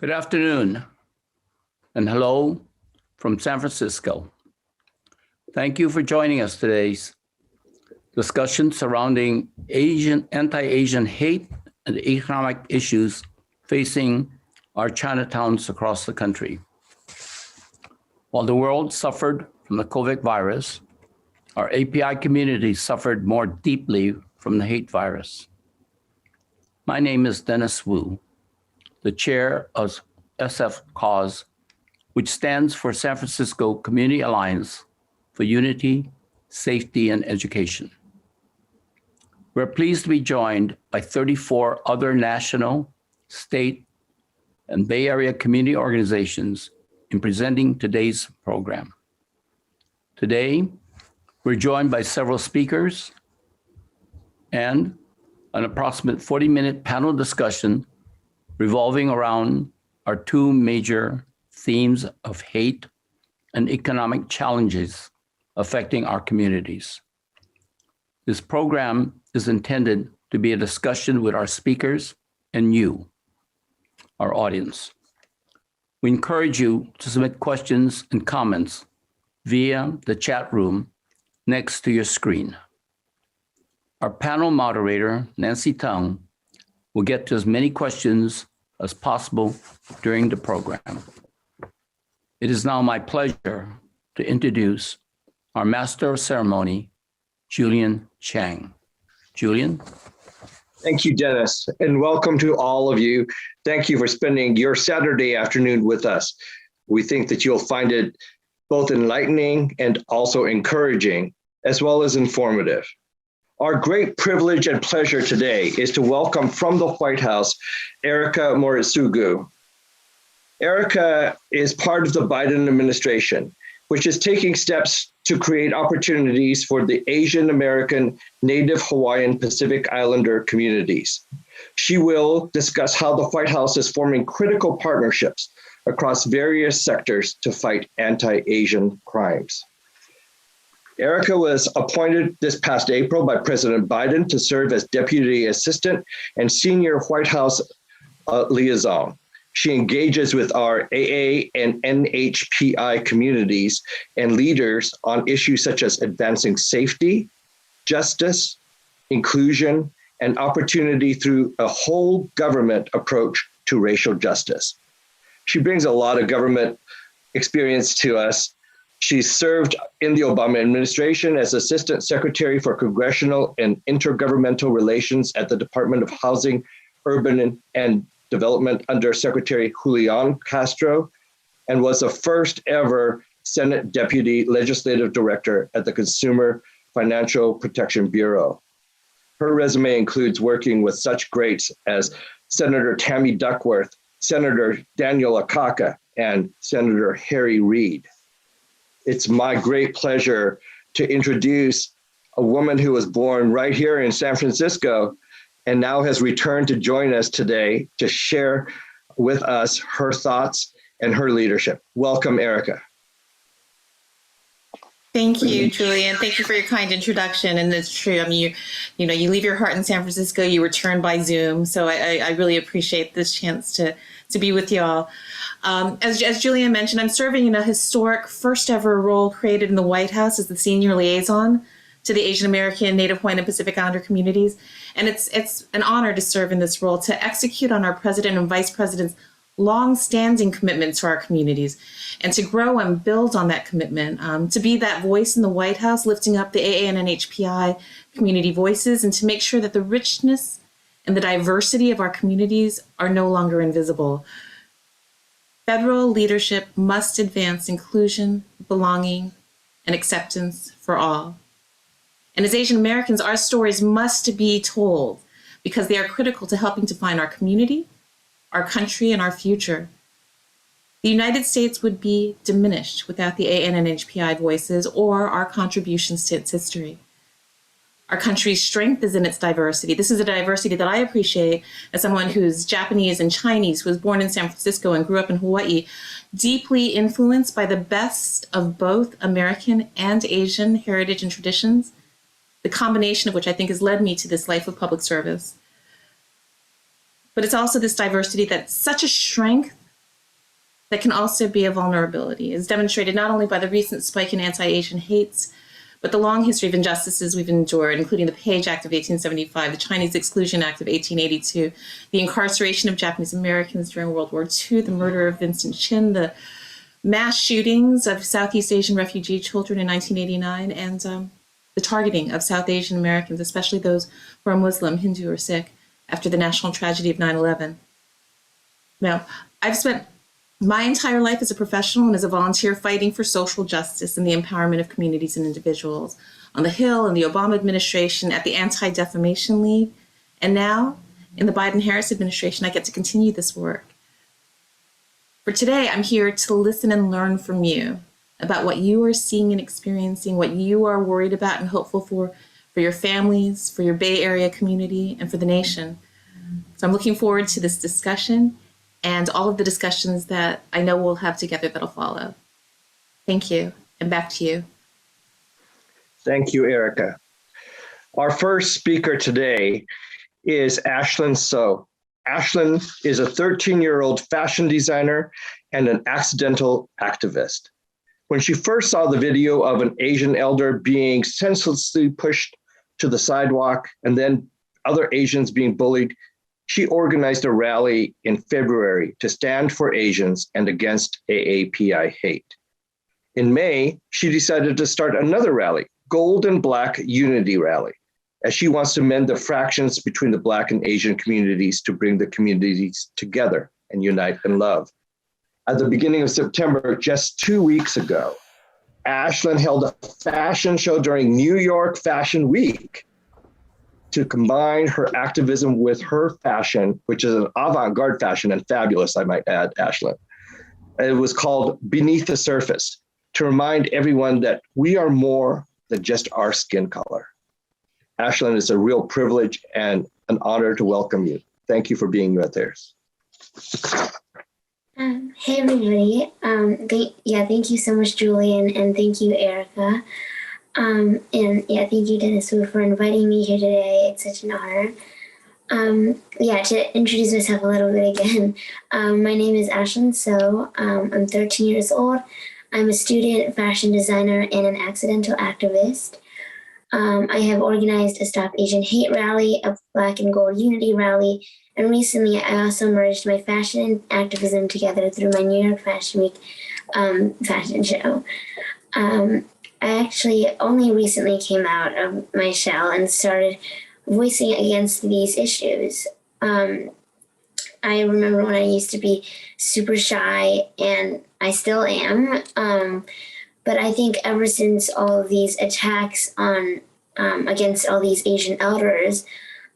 Good afternoon, and hello from San Francisco. Thank you for joining us today's discussion surrounding anti-Asian hate and economic issues facing our Chinatowns across the country. While the world suffered from the COVID virus, our API community suffered more deeply from the hate virus. My name is Dennis Wu, the chair of SF Cause, which stands for San Francisco Community Alliance for Unity, Safety, and Education. We're pleased to be joined by 34 other national, state, and Bay Area community organizations in presenting today's program. Today, we're joined by several speakers and an approximate 40-minute panel discussion revolving around our two major themes of hate and economic challenges affecting our communities. This program is intended to be a discussion with our speakers and you, our audience. We encourage you to submit questions and comments via the chat room next to your screen. Our panel moderator, Nancy Tung, will get to as many questions as possible during the program. It is now my pleasure to introduce our Master of Ceremony, Julian Chang. Julian? Thank you, Dennis, and welcome to all of you. Thank you for spending your Saturday afternoon with us. We think that you'll find it both enlightening and also encouraging, as well as informative. Our great privilege and pleasure today is to welcome from the White House, Erika Moritsugu. Erika is part of the Biden administration, which is taking steps to create opportunities for the Asian American, Native Hawaiian, Pacific Islander communities. She will discuss how the White House is forming critical partnerships across various sectors to fight anti-Asian crimes. Erika was appointed this past April by President Biden to serve as Deputy Assistant and Senior White House Liaison. She engages with our AA and NHPI communities and leaders on issues such as advancing safety, justice, inclusion, and opportunity through a whole government approach to racial justice. She brings a lot of government experience to us. She served in the Obama administration as Assistant Secretary for Congressional and Intergovernmental Relations at the Department of Housing, Urban and Development under Secretary Julian Castro, and was the first ever Senate Deputy Legislative Director at the Consumer Financial Protection Bureau. Her resume includes working with such greats as Senator Tammy Duckworth, Senator Daniel Akaka, and Senator Harry Reid. It's my great pleasure to introduce a woman who was born right here in San Francisco and now has returned to join us today to share with us her thoughts and her leadership. Welcome, Erika. Thank you, Julian. Thank you for your kind introduction. And it's true. I mean, you leave your heart in San Francisco, you return by Zoom. So I really appreciate this chance to be with you all. As Julian mentioned, I'm serving in a historic first ever role created in the White House as the senior liaison to the Asian American, Native Hawaiian, and Pacific Islander communities. And it's an honor to serve in this role, to execute on our president and vice president's long-standing commitment to our communities, and to grow and build on that commitment, to be that voice in the White House, lifting up the AA and NHPI community voices, and to make sure that the richness and the diversity of our communities are no longer invisible. Federal leadership must advance inclusion, belonging, and acceptance for all. And as Asian Americans, our stories must be told because they are critical to helping define our community, our country, and our future. The United States would be diminished without the AA and NHPI voices or our contributions to its history. Our country's strength is in its diversity. This is a diversity that I appreciate as someone who's Japanese and Chinese, who was born in San Francisco and grew up in Hawaii, deeply influenced by the best of both American and Asian heritage and traditions, the combination of which I think has led me to this life of public service. But it's also this diversity that's such a strength that can also be a vulnerability, as demonstrated not only by the recent spike in anti-Asian hates, but the long history of injustices we've endured, including the Page Act of 1875, the Chinese Exclusion Act of 1882, the incarceration of Japanese Americans during World War II, the murder of Vincent Chin, the mass shootings of Southeast Asian refugee children in 1989, and the targeting of South Asian Americans, especially those who are Muslim, Hindu, or Sikh, after the national tragedy of 9/11. Now, I've spent my entire life as a professional and as a volunteer fighting for social justice and the empowerment of communities and individuals on the Hill, in the Obama administration, at the Anti-Defamation League, and now in the Biden-Harris administration, I get to continue this work. For today, I'm here to listen and learn from you about what you are seeing and experiencing, what you are worried about and hopeful for your families, for your Bay Area community, and for the nation. So I'm looking forward to this discussion and all of the discussions that I know we'll have together that'll follow. Thank you, and back to you. Thank you, Erika. Our first speaker today is Ashlyn So. Ashlyn is a 13-year-old fashion designer and an accidental activist. When she first saw the video of an Asian elder being senselessly pushed to the sidewalk and then other Asians being bullied, she organized a rally in February to stand for Asians and against AAPI hate. In May, she decided to start another rally, Gold and Black Unity Rally, as she wants to mend the fractions between the Black and Asian communities to bring the communities together and unite in love. At the beginning of September, just 2 weeks ago, Ashlyn held a fashion show during New York Fashion Week to combine her activism with her fashion, which is an avant-garde fashion and fabulous, I might add, Ashlyn. It was called Beneath the Surface, to remind everyone that we are more than just our skin color. Ashlyn, it's a real privilege and an honor to welcome you. Thank you for being with us. Hey everybody. Thank you so much, Julian, and thank you, Erika. Thank you, Dennis, for inviting me here today. It's such an honor. To introduce myself a little bit again, my name is Ashlyn So. I'm 13 years old. I'm a student, fashion designer, and an accidental activist. I have organized a Stop Asian Hate rally, a Black and Gold Unity rally, and recently I also merged my fashion and activism together through my New York Fashion Week fashion show. I actually only recently came out of my shell and started voicing against these issues. I remember when I used to be super shy, and I still am. But I think ever since all of these attacks on against all these Asian elders,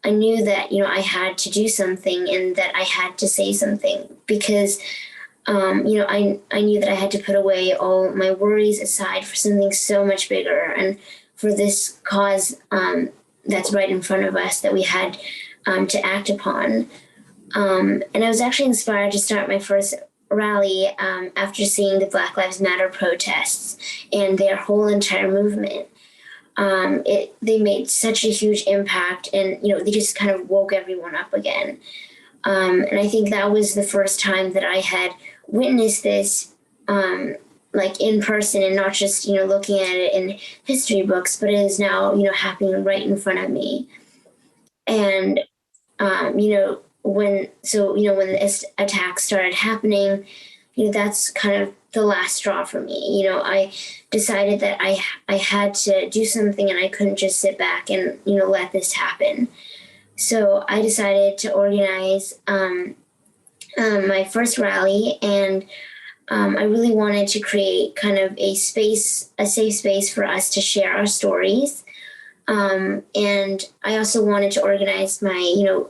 I knew that I had to do something and that I had to say something because I knew that I had to put away all my worries aside for something so much bigger and for this cause that's right in front of us that we had to act upon. And I was actually inspired to start my first rally after seeing the Black Lives Matter protests and their whole entire movement. They made such a huge impact, and they just kind of woke everyone up again. And I think that was the first time that I had witnessed this like in person and not just looking at it in history books, but it is now happening right in front of me. And when the attacks started happening, that's kind of the last straw for me. I decided that I had to do something and I couldn't just sit back and let this happen. So I decided to organize my first rally, and I really wanted to create kind of a safe space for us to share our stories. And I also wanted to organize my,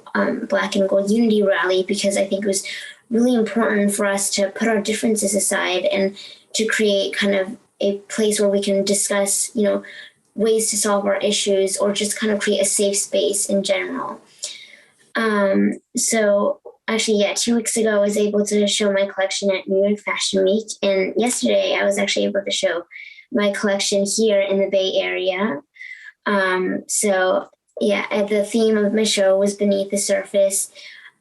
Black and Gold Unity rally because I think it was really important for us to put our differences aside and to create kind of a place where we can discuss, ways to solve our issues or just kind of create a safe space in general. So actually, 2 weeks ago, I was able to show my collection at New York Fashion Week. And yesterday, I was actually able to show my collection here in the Bay Area. The theme of my show was Beneath the Surface.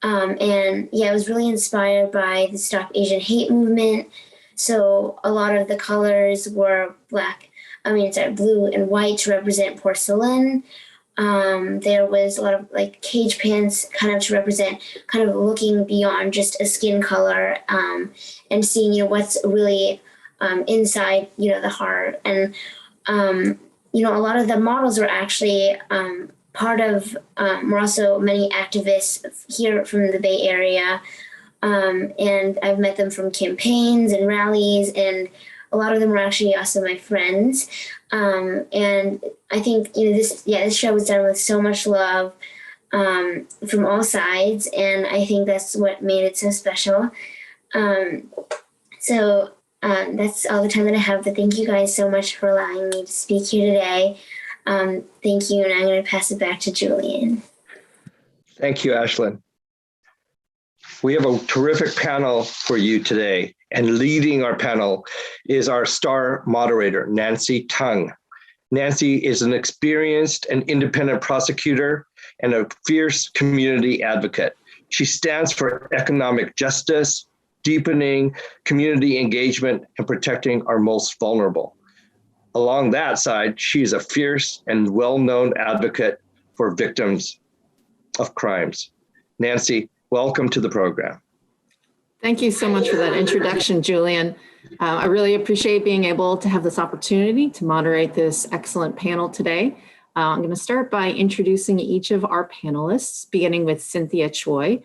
And yeah, I was really inspired by the Stop Asian Hate movement. So a lot of the colors were blue and white to represent porcelain. There was a lot of like cage pants kind of to represent kind of looking beyond just a skin color, and seeing, what's really inside, the heart. And, a lot of the models were actually we're also many activists here from the Bay Area. And I've met them from campaigns and rallies, and a lot of them were actually also my friends. And I think, this show was done with so much love from all sides. And I think that's what made it so special. So that's all the time that I have. But thank you guys so much for allowing me to speak here today. Thank you. And I'm going to pass it back to Julian. Thank you, Ashlyn. We have a terrific panel for you today, and leading our panel is our star moderator, Nancy Tung. Nancy is an experienced and independent prosecutor and a fierce community advocate. She stands for economic justice, deepening community engagement, and protecting our most vulnerable. Along that side, she is a fierce and well-known advocate for victims of crimes. Nancy, welcome to the program. Thank you so much for that introduction, Julian. I really appreciate being able to have this opportunity to moderate this excellent panel today. I'm going to start by introducing each of our panelists, beginning with Cynthia Choi.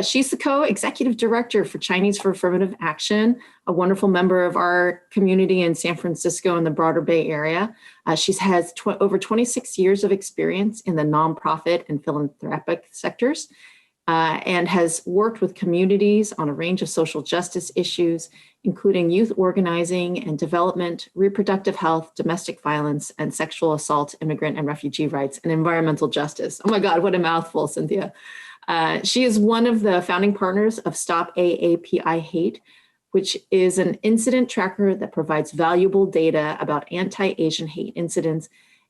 She's the co-executive director for Chinese for Affirmative Action, a wonderful member of our community in San Francisco and the broader Bay Area. She has over 26 years of experience in the nonprofit and philanthropic sectors, and has worked with communities on a range of social justice issues, including youth organizing and development, reproductive health, domestic violence, and sexual assault, immigrant and refugee rights, and environmental justice. Oh my God, what a mouthful, Cynthia. She is one of the founding partners of Stop AAPI Hate, which is an incident tracker that provides valuable data about anti-Asian hate incidents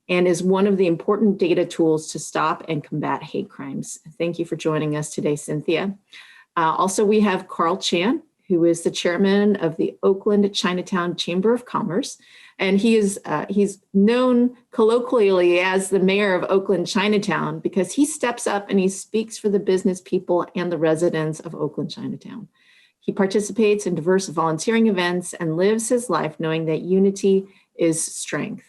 and is one of the important data tools to stop and combat hate crimes. Thank you for joining us today, Cynthia. Also, we have Carl Chan, who is the chairman of the Oakland Chinatown Chamber of Commerce. And he's known colloquially as the mayor of Oakland Chinatown because he steps up and he speaks for the business people and the residents of Oakland Chinatown. He participates in diverse volunteering events and lives his life knowing that unity is strength.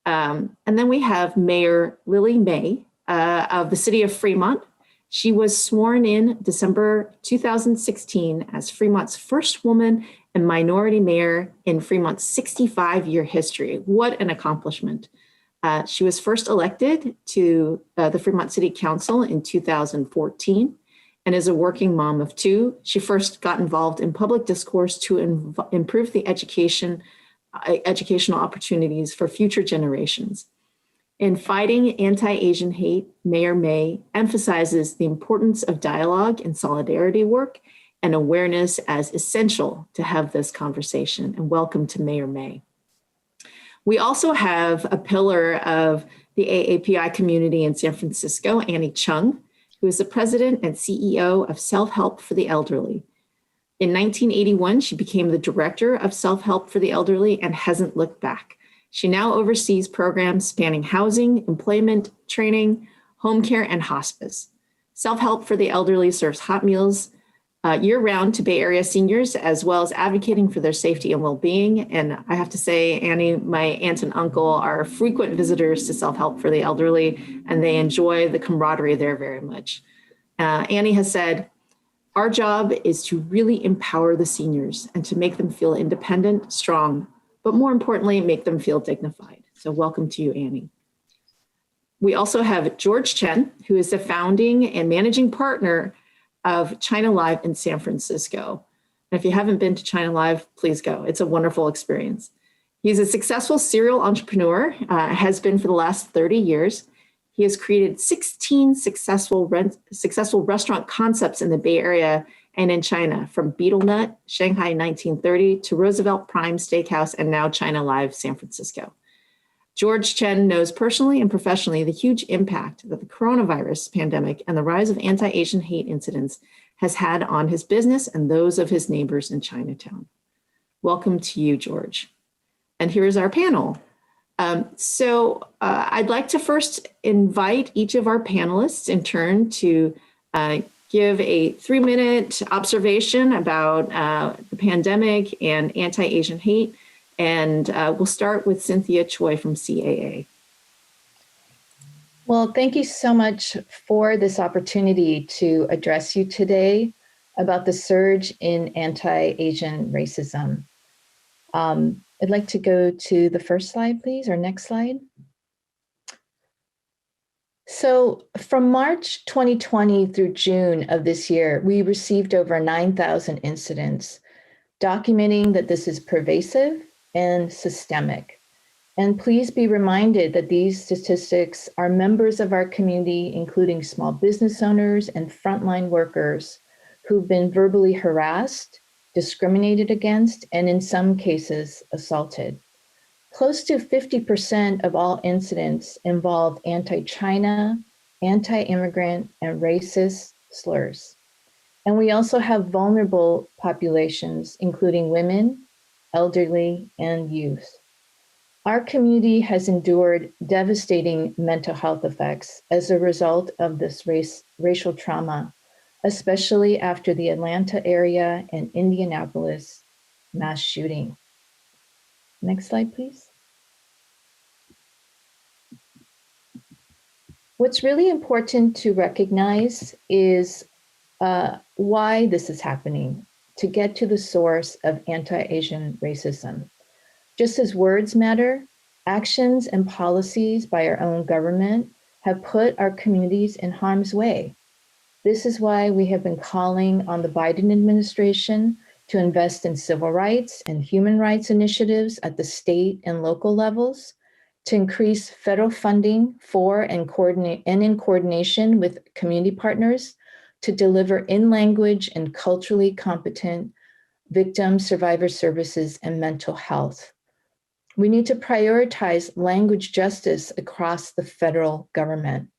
And then we have Mayor Lily May of the city of Fremont. She was sworn in December 2016 as Fremont's first woman and minority mayor in Fremont's 65-year history. What an accomplishment. She was first elected to the Fremont City Council in 2014 and is a working mom of two. She first got involved in public discourse to improve the educational opportunities for future generations. In fighting anti-Asian hate, Mayor May emphasizes the importance of dialogue and solidarity work and awareness as essential to have this conversation. And welcome to Mayor May. We also have a pillar of the AAPI community in San Francisco, Annie Chung, who is the president and CEO of Self-Help for the Elderly. In 1981, she became the director of Self-Help for the Elderly and hasn't looked back. She now oversees programs spanning housing, employment, training, home care, and hospice. Self-Help for the Elderly serves hot meals year-round to Bay Area seniors, as well as advocating for their safety and well-being. And I have to say, Annie, my aunt and uncle are frequent visitors to Self-Help for the Elderly, and they enjoy the camaraderie there very much. Annie has said, our job is to really empower the seniors and to make them feel independent, strong, but more importantly, make them feel dignified. So welcome to you, Annie. We also have George Chen, who is the founding and managing partner of China Live in San Francisco. And if you haven't been to China Live, please go. It's a wonderful experience. He's a successful serial entrepreneur, has been for the last 30 years. He has created 16 successful restaurant concepts in the Bay Area and in China, from Beetle Nut, Shanghai 1930, to Roosevelt Prime Steakhouse, and now China Live San Francisco. George Chen knows personally and professionally the huge impact that the coronavirus pandemic and the rise of anti-Asian hate incidents has had on his business and those of his neighbors in Chinatown. Welcome to you, George. And here's our panel. I'd like to first invite each of our panelists in turn to give a 3-minute observation about the pandemic and anti-Asian hate. And we'll start with Cynthia Choi from CAA. Well, thank you so much for this opportunity to address you today about the surge in anti-Asian racism. I'd like to go to the first slide, please, or next slide. So from March 2020 through June of this year, we received over 9,000 incidents documenting that this is pervasive and systemic. And please be reminded that these statistics are members of our community, including small business owners and frontline workers who've been verbally harassed, discriminated against, and in some cases, assaulted. Close to 50% of all incidents involve anti-China, anti-immigrant, and racist slurs. And we also have vulnerable populations, including women, elderly, and youth. Our community has endured devastating mental health effects as a result of this racial trauma, especially after the Atlanta area and Indianapolis mass shooting. Next slide, please. What's really important to recognize is why this is happening, to get to the source of anti-Asian racism. Just as words matter, actions and policies by our own government have put our communities in harm's way. This is why we have been calling on the Biden administration to invest in civil rights and human rights initiatives at the state and local levels, to increase federal funding for and in coordination with community partners to deliver in-language and culturally competent victim survivor services and mental health. We need to prioritize language justice across the federal government.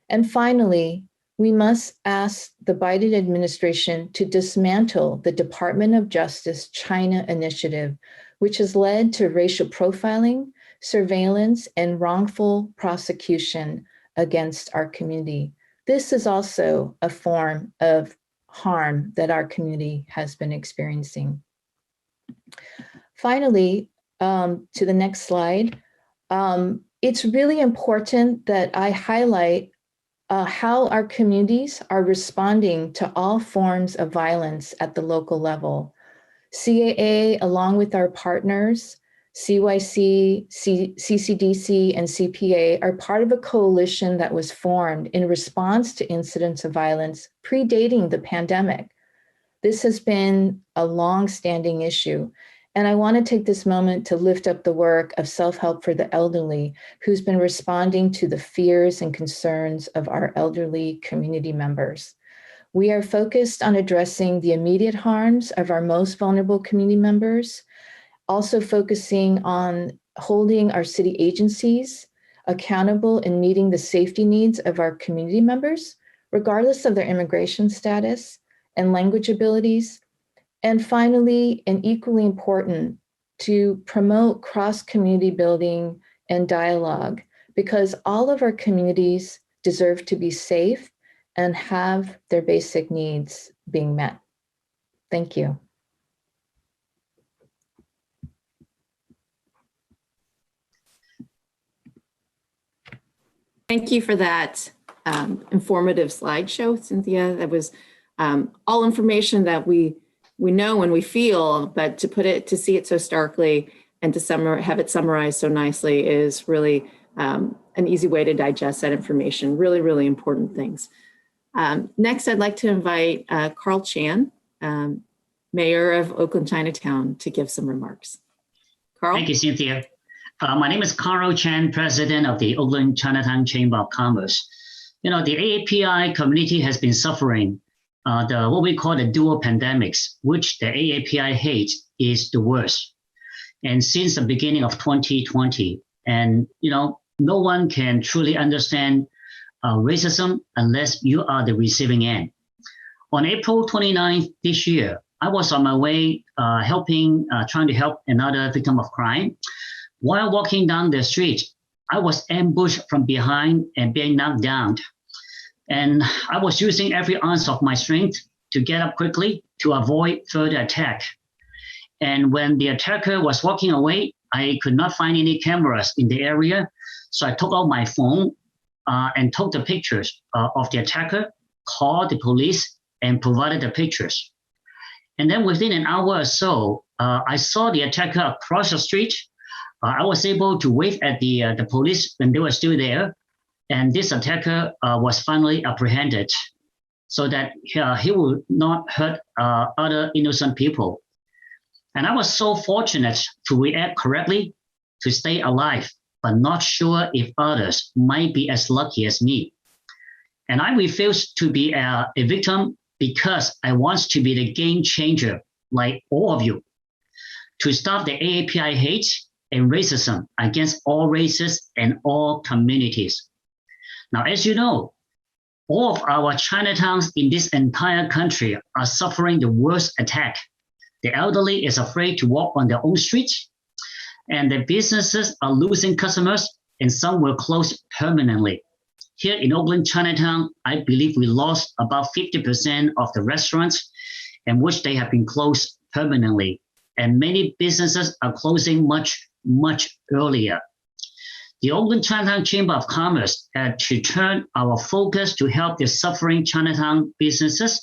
And finally, we must ask the Biden administration to dismantle the Department of Justice China initiative, which has led to racial profiling, surveillance, and wrongful prosecution against our community. This is also a form of harm that our community has been experiencing. Finally, to the next slide, it's really important that I highlight how our communities are responding to all forms of violence at the local level. CAA, along with our partners, CYC, CCDC, and CPA, are part of a coalition that was formed in response to incidents of violence predating the pandemic. This has been a long-standing issue, and I want to take this moment to lift up the work of Self-Help for the Elderly, who's been responding to the fears and concerns of our elderly community members. We are focused on addressing the immediate harms of our most vulnerable community members, also focusing on holding our city agencies accountable in meeting the safety needs of our community members, regardless of their immigration status and language abilities. And finally, and equally important, to promote cross-community building and dialogue, because all of our communities deserve to be safe and have their basic needs being met. Thank you. Thank you for that informative slideshow, Cynthia. That was all information that we know and we feel, but to see it so starkly and to have it summarized so nicely is really an easy way to digest that information. Really, really important things. Next, I'd like to invite Carl Chan, Mayor of Oakland Chinatown, to give some remarks. Carl? Thank you, Cynthia. My name is Carl Chan, President of the Oakland Chinatown Chamber of Commerce. The AAPI community has been suffering what we call the dual pandemics, which the AAPI hate is the worst. And since the beginning of 2020, And, no one can truly understand racism unless you are the receiving end. On April 29th this year, I was on my way trying to help another victim of crime. While walking down the street, I was ambushed from behind and being knocked down. And I was using every ounce of my strength to get up quickly to avoid further attack. And when the attacker was walking away, I could not find any cameras in the area. So I took out my phone and took the pictures of the attacker, called the police, and provided the pictures. And then within an hour or so, I saw the attacker across the street. I was able to wave at the police when they were still there. And this attacker was finally apprehended so that he would not hurt other innocent people. And I was so fortunate to react correctly, to stay alive, but not sure if others might be as lucky as me. And I refused to be a victim because I want to be the game changer, like all of you, to stop the AAPI hate and racism against all races and all communities. Now, as you know, all of our Chinatowns in this entire country are suffering the worst attack. The elderly is afraid to walk on their own streets, and the businesses are losing customers, and some will close permanently. Here in Oakland Chinatown, I believe we lost about 50% of the restaurants, in which they have been closed permanently, and many businesses are closing much, much earlier. The Oakland Chinatown Chamber of Commerce had to turn our focus to help the suffering Chinatown businesses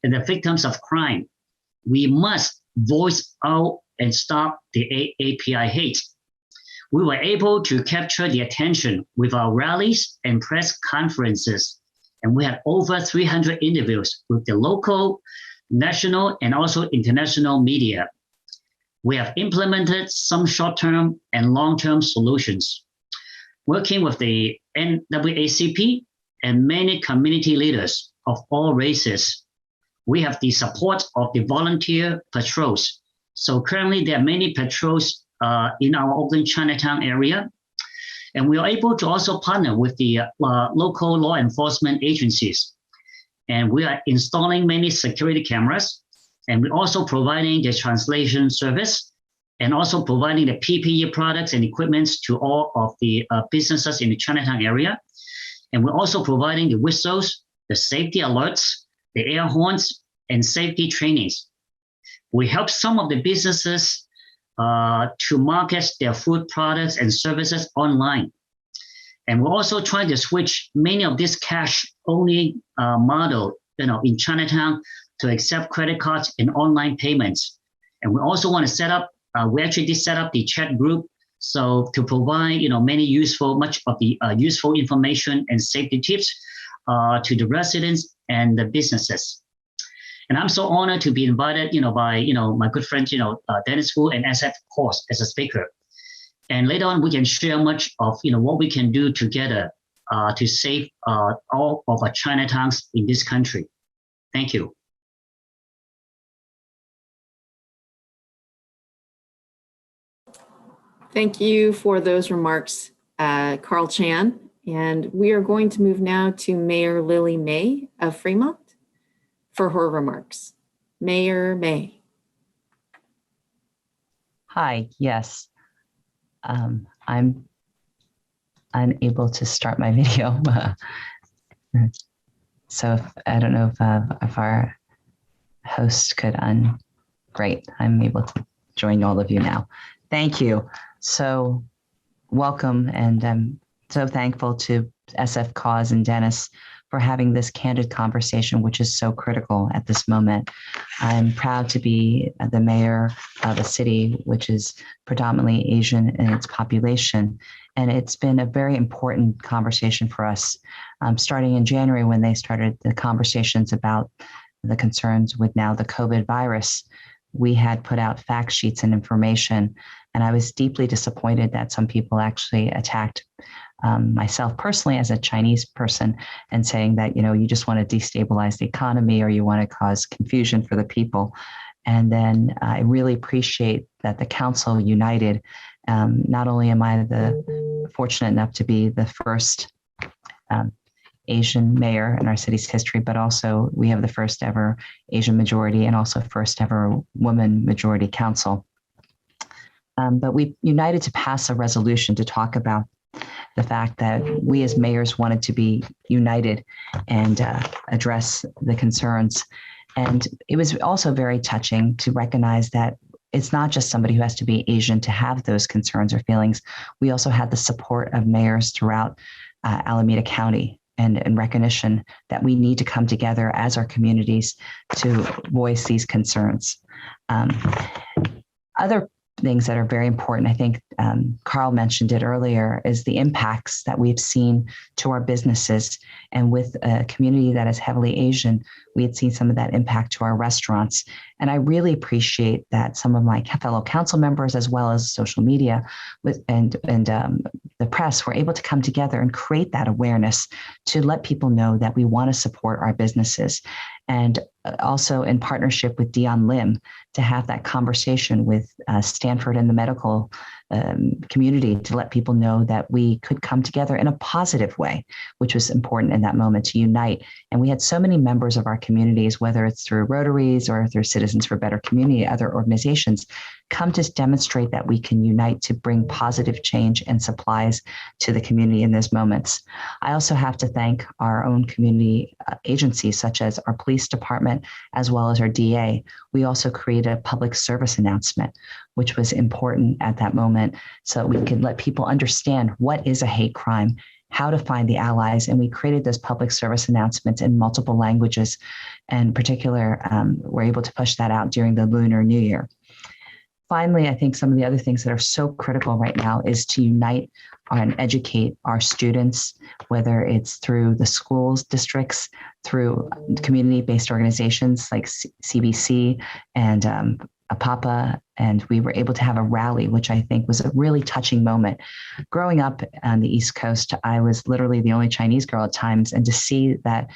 and the victims of crime. We must voice out and stop the AAPI hate. We were able to capture the attention with our rallies and press conferences, and we had over 300 interviews with the local, national, and also international media. We have implemented some short-term and long-term solutions. Working with the NAACP and many community leaders of all races, we have the support of the volunteer patrols. So currently there are many patrols in our Oakland Chinatown area. And we are able to also partner with the local law enforcement agencies. And we are installing many security cameras. And we're also providing the translation service and also providing the PPE products and equipments to all of the businesses in the Chinatown area. And we're also providing the whistles, the safety alerts, the air horns, and safety trainings. We help some of the businesses to market their food products and services online. And we're also trying to switch many of this cash-only model, in Chinatown to accept credit cards and online payments. And we also want to set up, we actually did set up the chat group, so to provide, much of the useful information and safety tips to the residents and the businesses. And I'm so honored to be invited, by, my good friend, Dennis Wu and SF Course as a speaker. And later on, we can share much of, what we can do together to save all of our Chinatowns in this country. Thank you. Thank you for those remarks, Carl Chan. And we are going to move now to Mayor Lily May of Fremont for her remarks. Mayor May. Hi, yes. I'm unable to start my video. So I don't know if our host could great, I'm able to join all of you now. Thank you. So welcome, and I'm so thankful to SF Cause and Dennis for having this candid conversation, which is so critical at this moment. I'm proud to be the mayor of a city which is predominantly Asian in its population. And it's been a very important conversation for us, starting in January when they started the conversations about the concerns with now the COVID virus. We had put out fact sheets and information, and I was deeply disappointed that some people actually attacked myself personally as a Chinese person and saying that, you just want to destabilize the economy or you want to cause confusion for the people. And then I really appreciate that the council united Not only am I fortunate enough to be the first Asian mayor in our city's history, but also we have the first ever Asian majority and also first ever woman majority council. But we united to pass a resolution to talk about the fact that we as mayors wanted to be united and address the concerns. And it was also very touching to recognize that it's not just somebody who has to be Asian to have those concerns or feelings. We also had the support of mayors throughout Alameda County and recognition that we need to come together as our communities to voice these concerns. Other things that are very important, I think Carl mentioned it earlier, is the impacts that we've seen to our businesses. And with a community that is heavily Asian, we had seen some of that impact to our restaurants. And I really appreciate that some of my fellow council members, as well as social media and the press, were able to come together and create that awareness to let people know that we want to support our businesses. And also in partnership with Dion Lim to have that conversation with Stanford and the medical community to let people know that we could come together in a positive way, which was important in that moment to unite. And we had so many members of our communities, whether it's through Rotaries or through Citizens for Better Community, other organizations, come to demonstrate that we can unite to bring positive change and supplies to the community in those moments. I also have to thank our own community agencies, such as our police department, as well as our DA. We also created a public service announcement, which was important at that moment, so we could let people understand what is a hate crime, how to find the allies. And we created those public service announcements in multiple languages. And in particular, we're able to push that out during the Lunar New Year. Finally, I think some of the other things that are so critical right now is to unite and educate our students, whether it's through the schools districts, through community-based organizations like CBC and APAPA, and we were able to have a rally, which I think was a really touching moment. Growing up on the East Coast, I was literally the only Chinese girl at times, and to see that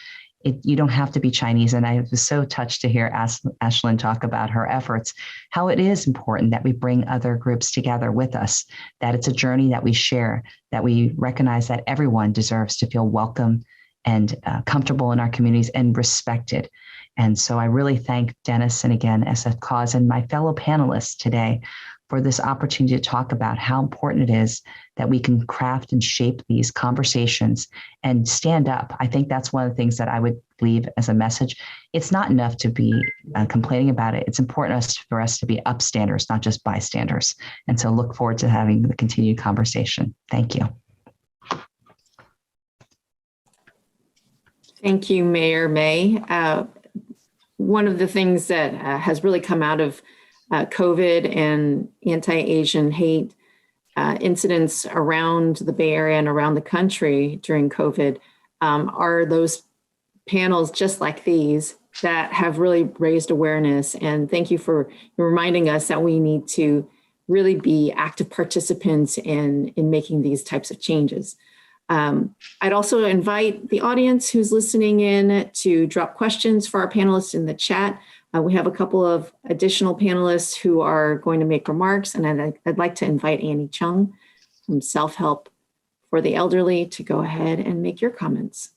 you don't have to be Chinese. And I was so touched to hear Ashlyn talk about her efforts, how it is important that we bring other groups together with us, that it's a journey that we share, that we recognize that everyone deserves to feel welcome and comfortable in our communities and respected. And so I really thank Dennis and again, SF Cause and my fellow panelists today for this opportunity to talk about how important it is that we can craft and shape these conversations and stand up. I think that's one of the things that I would leave as a message. It's not enough to be complaining about it. It's important for us to be upstanders, not just bystanders. And so look forward to having the continued conversation. Thank you. Thank you, Mayor May. One of the things that has really come out of COVID and anti-Asian hate incidents around the Bay Area and around the country during COVID are those panels just like these that have really raised awareness. And thank you for reminding us that we need to really be active participants in making these types of changes. I'd also invite the audience who's listening in to drop questions for our panelists in the chat. We have a couple of additional panelists who are going to make remarks, and I'd like to invite Annie Chung from Self-Help for the Elderly to go ahead and make your comments.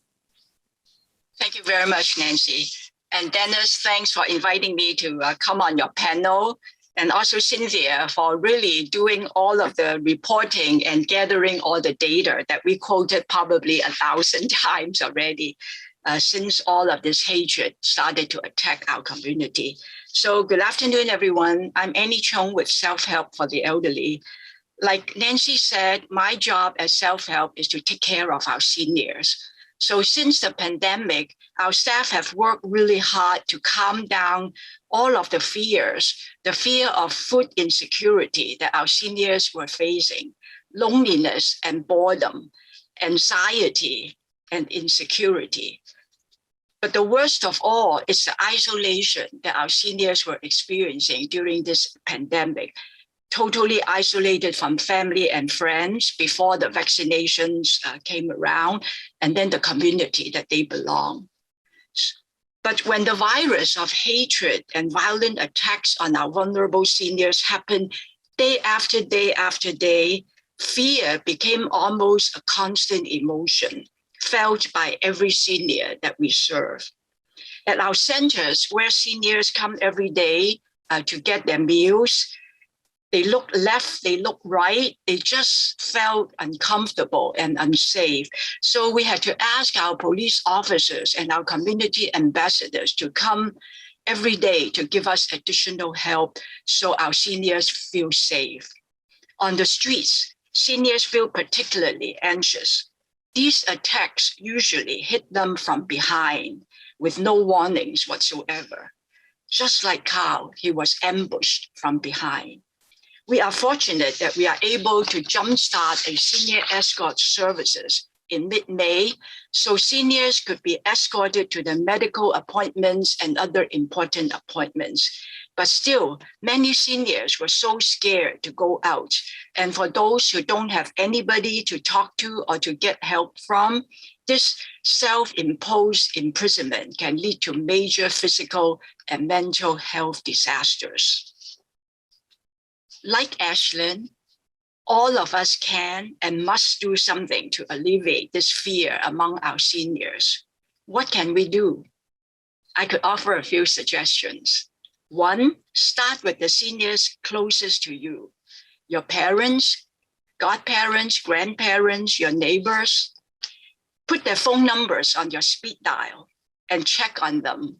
Thank you very much, Nancy. And Dennis, thanks for inviting me to come on your panel. And also Cynthia for really doing all of the reporting and gathering all the data that we quoted probably 1,000 times already. Since all of this hatred started to attack our community. So good afternoon, everyone. I'm Annie Chung with Self-Help for the Elderly. Like Nancy said, my job as Self-Help is to take care of our seniors. So since the pandemic, our staff have worked really hard to calm down all of the fears, the fear of food insecurity that our seniors were facing, loneliness and boredom, anxiety and insecurity. But the worst of all is the isolation that our seniors were experiencing during this pandemic, totally isolated from family and friends before the vaccinations came around, and then the community that they belong. But when the virus of hatred and violent attacks on our vulnerable seniors happened Day after day after day, fear became almost a constant emotion felt by every senior that we serve. At our centers, where seniors come every day to get their meals, they look left, they look right, they just felt uncomfortable and unsafe. So we had to ask our police officers and our community ambassadors to come every day to give us additional help so our seniors feel safe. On the streets, seniors feel particularly anxious. These attacks usually hit them from behind with no warnings whatsoever. Just like Carl, he was ambushed from behind. We are fortunate that we are able to jumpstart a senior escort services in mid-May, so seniors could be escorted to their medical appointments and other important appointments. But still, many seniors were so scared to go out. And for those who don't have anybody to talk to or to get help from, this self-imposed imprisonment can lead to major physical and mental health disasters. Like Ashlyn, all of us can and must do something to alleviate this fear among our seniors. What can we do? I could offer a few suggestions. One, start with the seniors closest to you, your parents, godparents, grandparents, your neighbors. Put their phone numbers on your speed dial and check on them.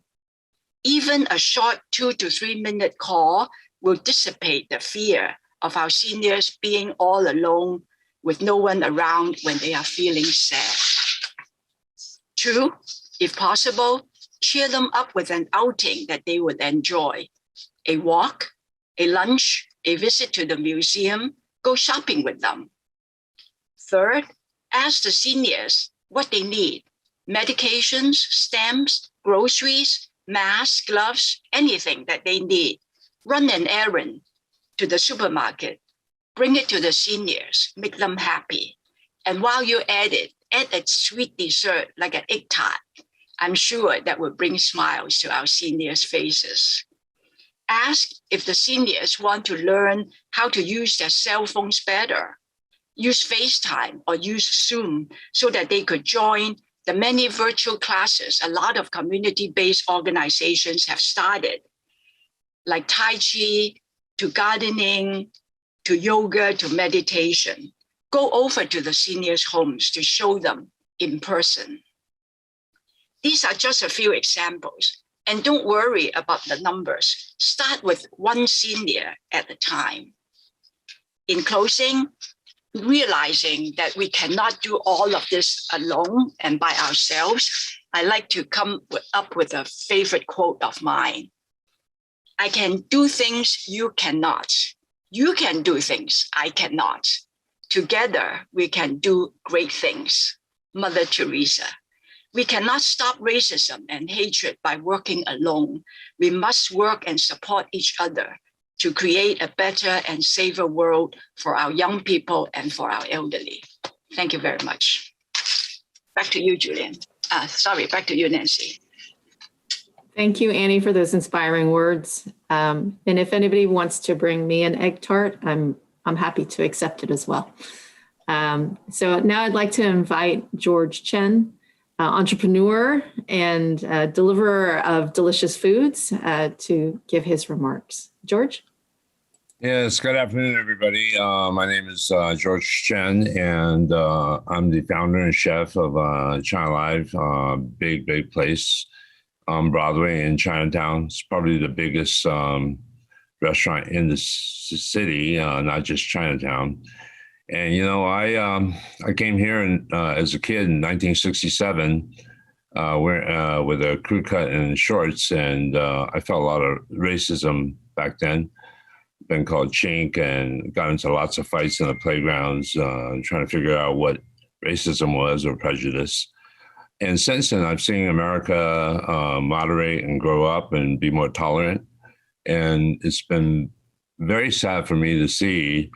Even a short 2 to 3 minute call will dissipate the fear of our seniors being all alone with no one around when they are feeling sad. 2, if possible, cheer them up with an outing that they would enjoy. A walk, a lunch, a visit to the museum, go shopping with them. 3rd, ask the seniors what they need: medications, stamps, groceries, masks, gloves, anything that they need. Run an errand to the supermarket, bring it to the seniors, make them happy. And while you're at it, add a sweet dessert like an egg tart. I'm sure that will bring smiles to our seniors' faces. Ask if the seniors want to learn how to use their cell phones better. Use FaceTime or use Zoom so that they could join the many virtual classes a lot of community-based organizations have started, like Tai Chi, to gardening, to yoga, to meditation. Go over to the seniors' homes to show them in person. These are just a few examples, and don't worry about the numbers. Start with one senior at a time. In closing, realizing that we cannot do all of this alone and by ourselves, I like to come up with a favorite quote of mine. I can do things you cannot. You can do things I cannot. Together, we can do great things. Mother Teresa. We cannot stop racism and hatred by working alone. We must work and support each other to create a better and safer world for our young people and for our elderly. Thank you very much. Back to you, Julian. Back to you, Nancy. Thank you, Annie, for those inspiring words. And if anybody wants to bring me an egg tart, I'm happy to accept it as well. So now I'd like to invite George Chen, entrepreneur and deliverer of delicious foods, to give his remarks. George? Yes, good afternoon, everybody. My name is George Chen, and I'm the founder and chef of China Live, big place on Broadway in Chinatown. It's probably the biggest restaurant in the city, not just Chinatown. And I came here as a kid in 1967, with a crew cut and shorts, and I felt a lot of racism back then. Been called chink and got into lots of fights in the playgrounds, trying to figure out what racism was or prejudice. And since then, I've seen America moderate and grow up and be more tolerant. And it's been very sad for me to see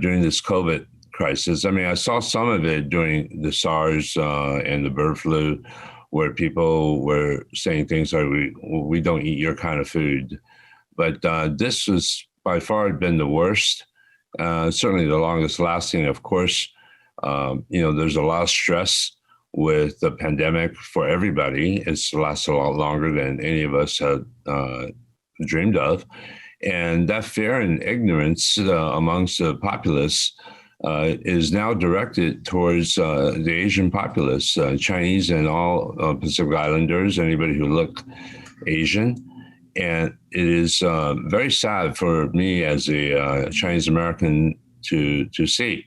during this COVID crisis. I mean, I saw some of it during the SARS and the bird flu, where people were saying things like, we don't eat your kind of food. But this was by far been the worst, certainly the longest lasting. Of course, there's a lot of stress with the pandemic for everybody. It's lasted a lot longer than any of us had dreamed of. And that fear and ignorance amongst the populace is now directed towards the Asian populace, Chinese and all Pacific Islanders, anybody who look Asian. And it is very sad for me as a Chinese American to see.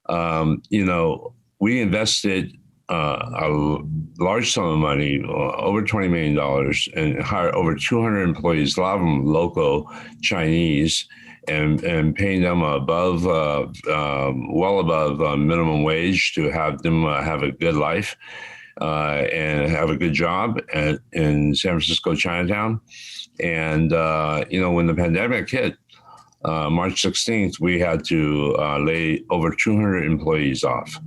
We invested a large sum of money, over $20 million, and hired over 200 employees, a lot of them local Chinese, and paying them above, well above minimum wage to have them have a good life and have a good job in San Francisco, Chinatown. And, when the pandemic hit, March 16th, we had to lay over 200 employees off.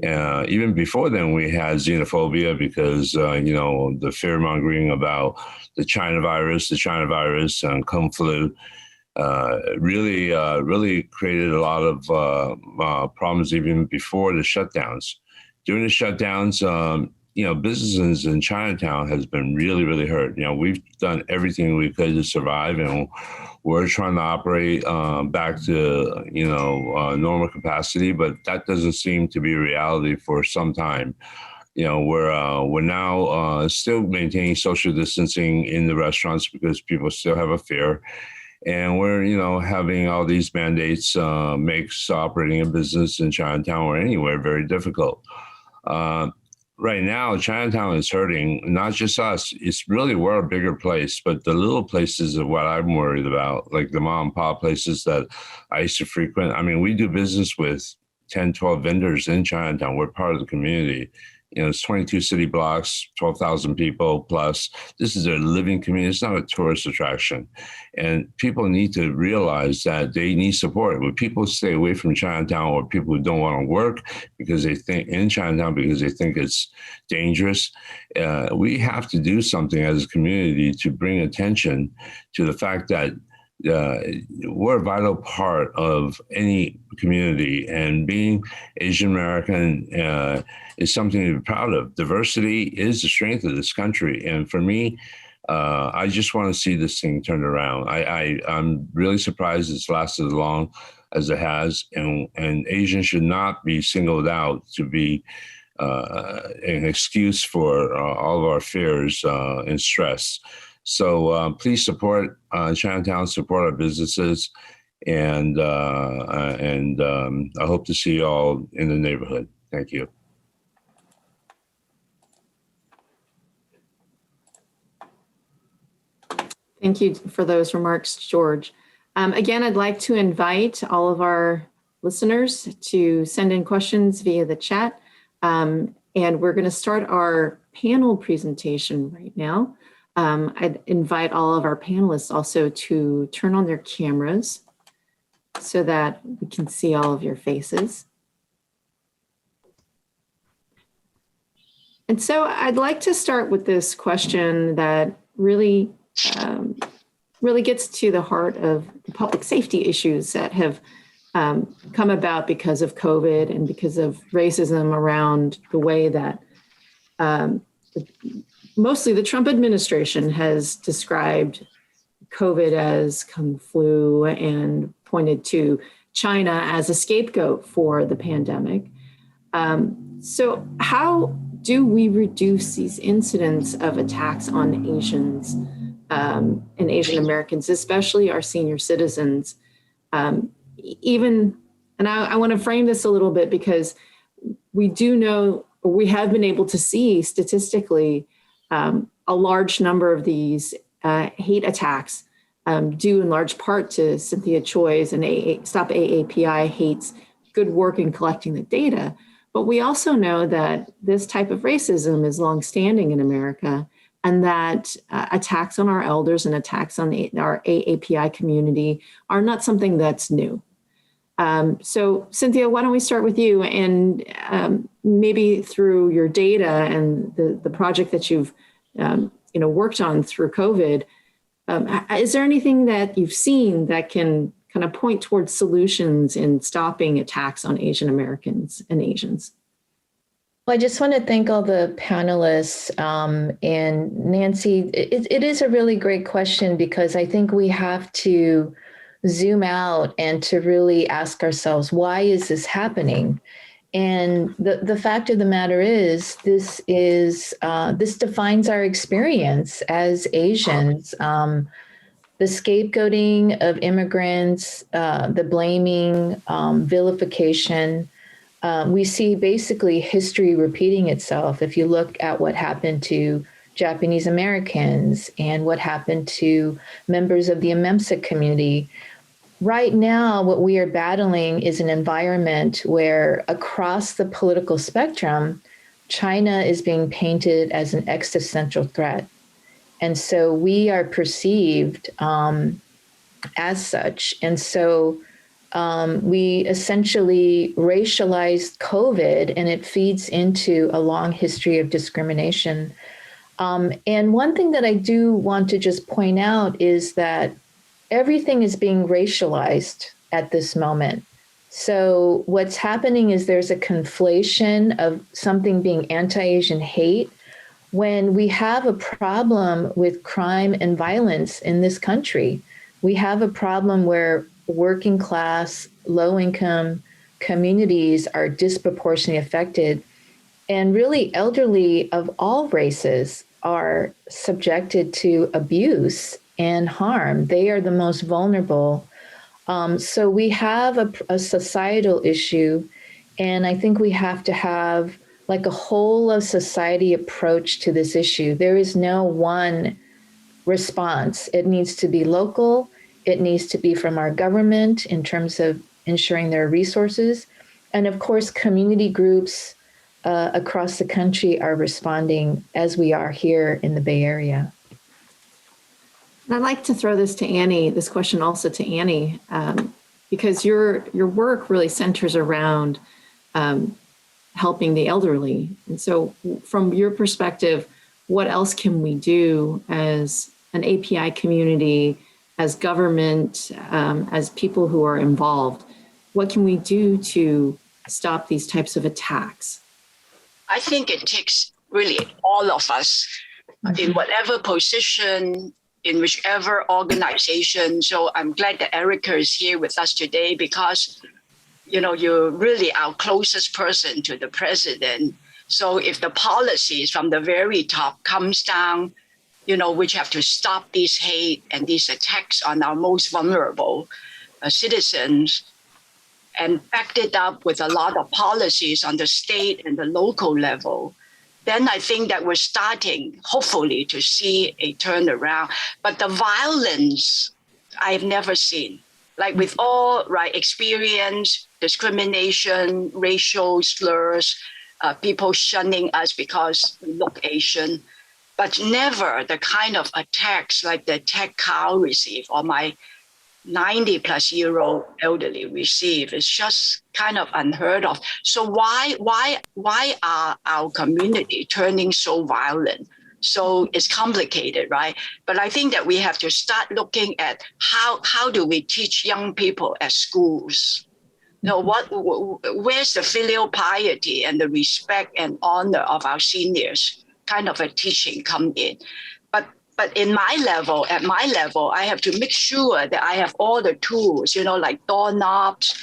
Even before then, we had xenophobia because, the fear mongering about the China virus and Kung flu really created a lot of problems even before the shutdowns. During the shutdowns, businesses in Chinatown has been really, really hurt. We've done everything we could to survive, and we're trying to operate back to, normal capacity, but that doesn't seem to be a reality for some time. We're now still maintaining social distancing in the restaurants because people still have a fear. And we're, having all these mandates makes operating a business in Chinatown or anywhere very difficult. Right now, Chinatown is hurting, not just us. It's really, we're a bigger place, but the little places are what I'm worried about, like the mom and pop places that I used to frequent. I mean, we do business with 10, 12 vendors in Chinatown. We're part of the community. It's 22 city blocks, 12,000 people plus. This is a living community. It's not a tourist attraction. And people need to realize that they need support. When people stay away from Chinatown, or people who don't want to work because they think in Chinatown because they think it's dangerous, we have to do something as a community to bring attention to the fact that we're a vital part of any community, and being Asian American is something to be proud of. Diversity is the strength of this country. And for me, I just want to see this thing turned around. I'm really surprised it's lasted as long as it has, and Asians should not be singled out to be an excuse for all of our fears and stress. So please support Chinatown, support our businesses, and I hope to see you all in the neighborhood. Thank you. Thank you for those remarks, George. Again, I'd like to invite all of our listeners to send in questions via the chat. And we're going to start our panel presentation right now. I'd invite all of our panelists also to turn on their cameras so that we can see all of your faces. And so I'd like to start with this question that really gets to the heart of the public safety issues that have come about because of COVID and because of racism around the way that mostly the Trump administration has described COVID as Kung flu and pointed to China as a scapegoat for the pandemic. So how do we reduce these incidents of attacks on Asians and Asian Americans, especially our senior citizens? I want to frame this a little bit because we do know, or we have been able to see statistically a large number of these hate attacks due in large part to Cynthia Choi's and Stop AAPI hate's good work in collecting the data. But we also know that this type of racism is longstanding in America, and that attacks on our elders and attacks on our AAPI community are not something that's new. So Cynthia, why don't we start with you, and maybe through your data and the project that you've worked on through COVID, Is there anything that you've seen that can kind of point towards solutions in stopping attacks on Asian Americans and Asians? Well, I just want to thank all the panelists. And Nancy, it is a really great question, because I think we have to zoom out and to really ask ourselves, why is this happening? And the fact of the matter is, this defines our experience as Asians. The scapegoating of immigrants, the blaming, vilification. We see basically history repeating itself. If you look at what happened to Japanese Americans and what happened to members of the Amemsa community, right now, what we are battling is an environment where across the political spectrum, China is being painted as an existential threat. And so we are perceived as such. And so we essentially racialized COVID, and it feeds into a long history of discrimination. And one thing that I do want to just point out is that everything is being racialized at this moment. So what's happening is there's a conflation of something being anti-Asian hate when we have a problem with crime and violence in this country. We have a problem where working class, low income communities are disproportionately affected. And really elderly of all races are subjected to abuse and harm. They are the most vulnerable. So we have a societal issue, and I think we have to have like a whole of society approach to this issue. There is no one response. It needs to be local. It needs to be from our government in terms of ensuring there are resources. And of course, community groups across the country are responding, as we are here in the Bay Area. And I'd like to throw this to Annie, this question also to Annie, because your work really centers around helping the elderly. And so from your perspective, what else can we do as an API community, as government, as people who are involved? What can we do to stop these types of attacks? I think it takes really all of us in whatever position, in whichever organization. So I'm glad that Erika is here with us today, because you're really our closest person to the president. So if the policies from the very top comes down, which have to stop these hate and these attacks on our most vulnerable citizens, and backed it up with a lot of policies on the state and the local level, then I think that we're starting, hopefully, to see a turnaround. But the violence, I've never seen. Like with all experience, discrimination, racial slurs, people shunning us because we look Asian, but never the kind of attacks like the attack Carl received or my 90-plus-year-old elderly receive. It's just kind of unheard of. So why are our community turning so violent? So it's complicated, right? But I think that we have to start looking at how do we teach young people at schools? Where's the filial piety and the respect and honor of our seniors kind of a teaching come in? But at my level, I have to make sure that I have all the tools, like doorknobs,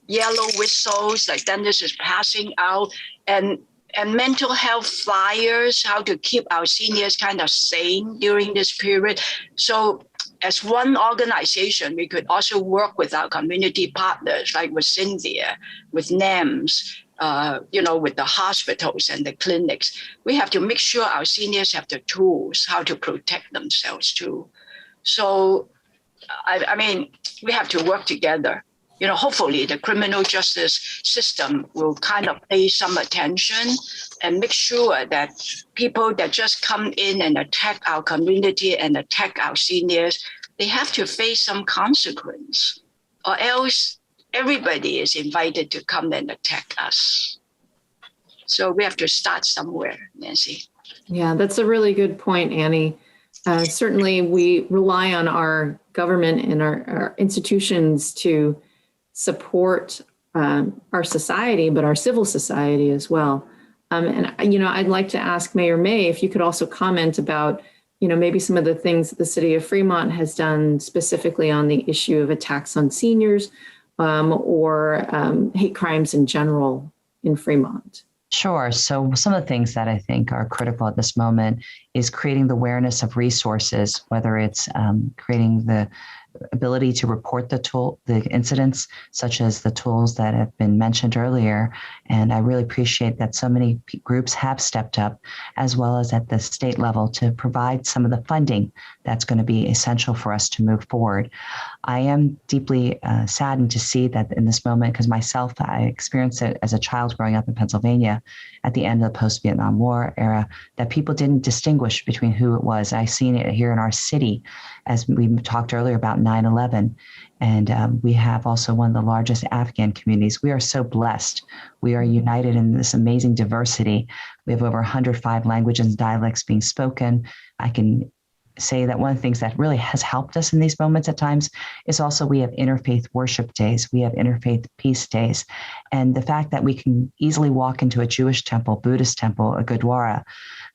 yellow whistles, like Dennis is passing out, and mental health flyers, how to keep our seniors kind of sane during this period. So as one organization, we could also work with our community partners, like with Cynthia, with NAMS, with the hospitals and the clinics. We have to make sure our seniors have the tools, how to protect themselves too. So, I mean, we have to work together. Hopefully the criminal justice system will kind of pay some attention and make sure that people that just come in and attack our community and attack our seniors, they have to face some consequence, or else everybody is invited to come and attack us. So we have to start somewhere, Nancy. Yeah, that's a really good point, Annie. Certainly, we rely on our government and our institutions to support our society, but our civil society as well. And I'd like to ask Mayor May if you could also comment about, maybe some of the things that the city of Fremont has done specifically on the issue of attacks on seniors or hate crimes in general in Fremont. Sure. So some of the things that I think are critical at this moment is creating the awareness of resources, whether it's creating the ability to report the incidents, such as the tools that have been mentioned earlier. And I really appreciate that so many groups have stepped up, as well as at the state level, to provide some of the funding that's going to be essential for us to move forward. I am deeply saddened to see that in this moment, because myself, I experienced it as a child growing up in Pennsylvania at the end of the post-Vietnam War era, that people didn't distinguish between who it was. I've seen it here in our city, as we talked earlier about 9/11. And we have also one of the largest Afghan communities. We are so blessed. We are united in this amazing diversity. We have over 105 languages and dialects being spoken. I can say that one of the things that really has helped us in these moments at times is also we have interfaith worship days. We have interfaith peace days. And the fact that we can easily walk into a Jewish temple, Buddhist temple, a Gurdwara,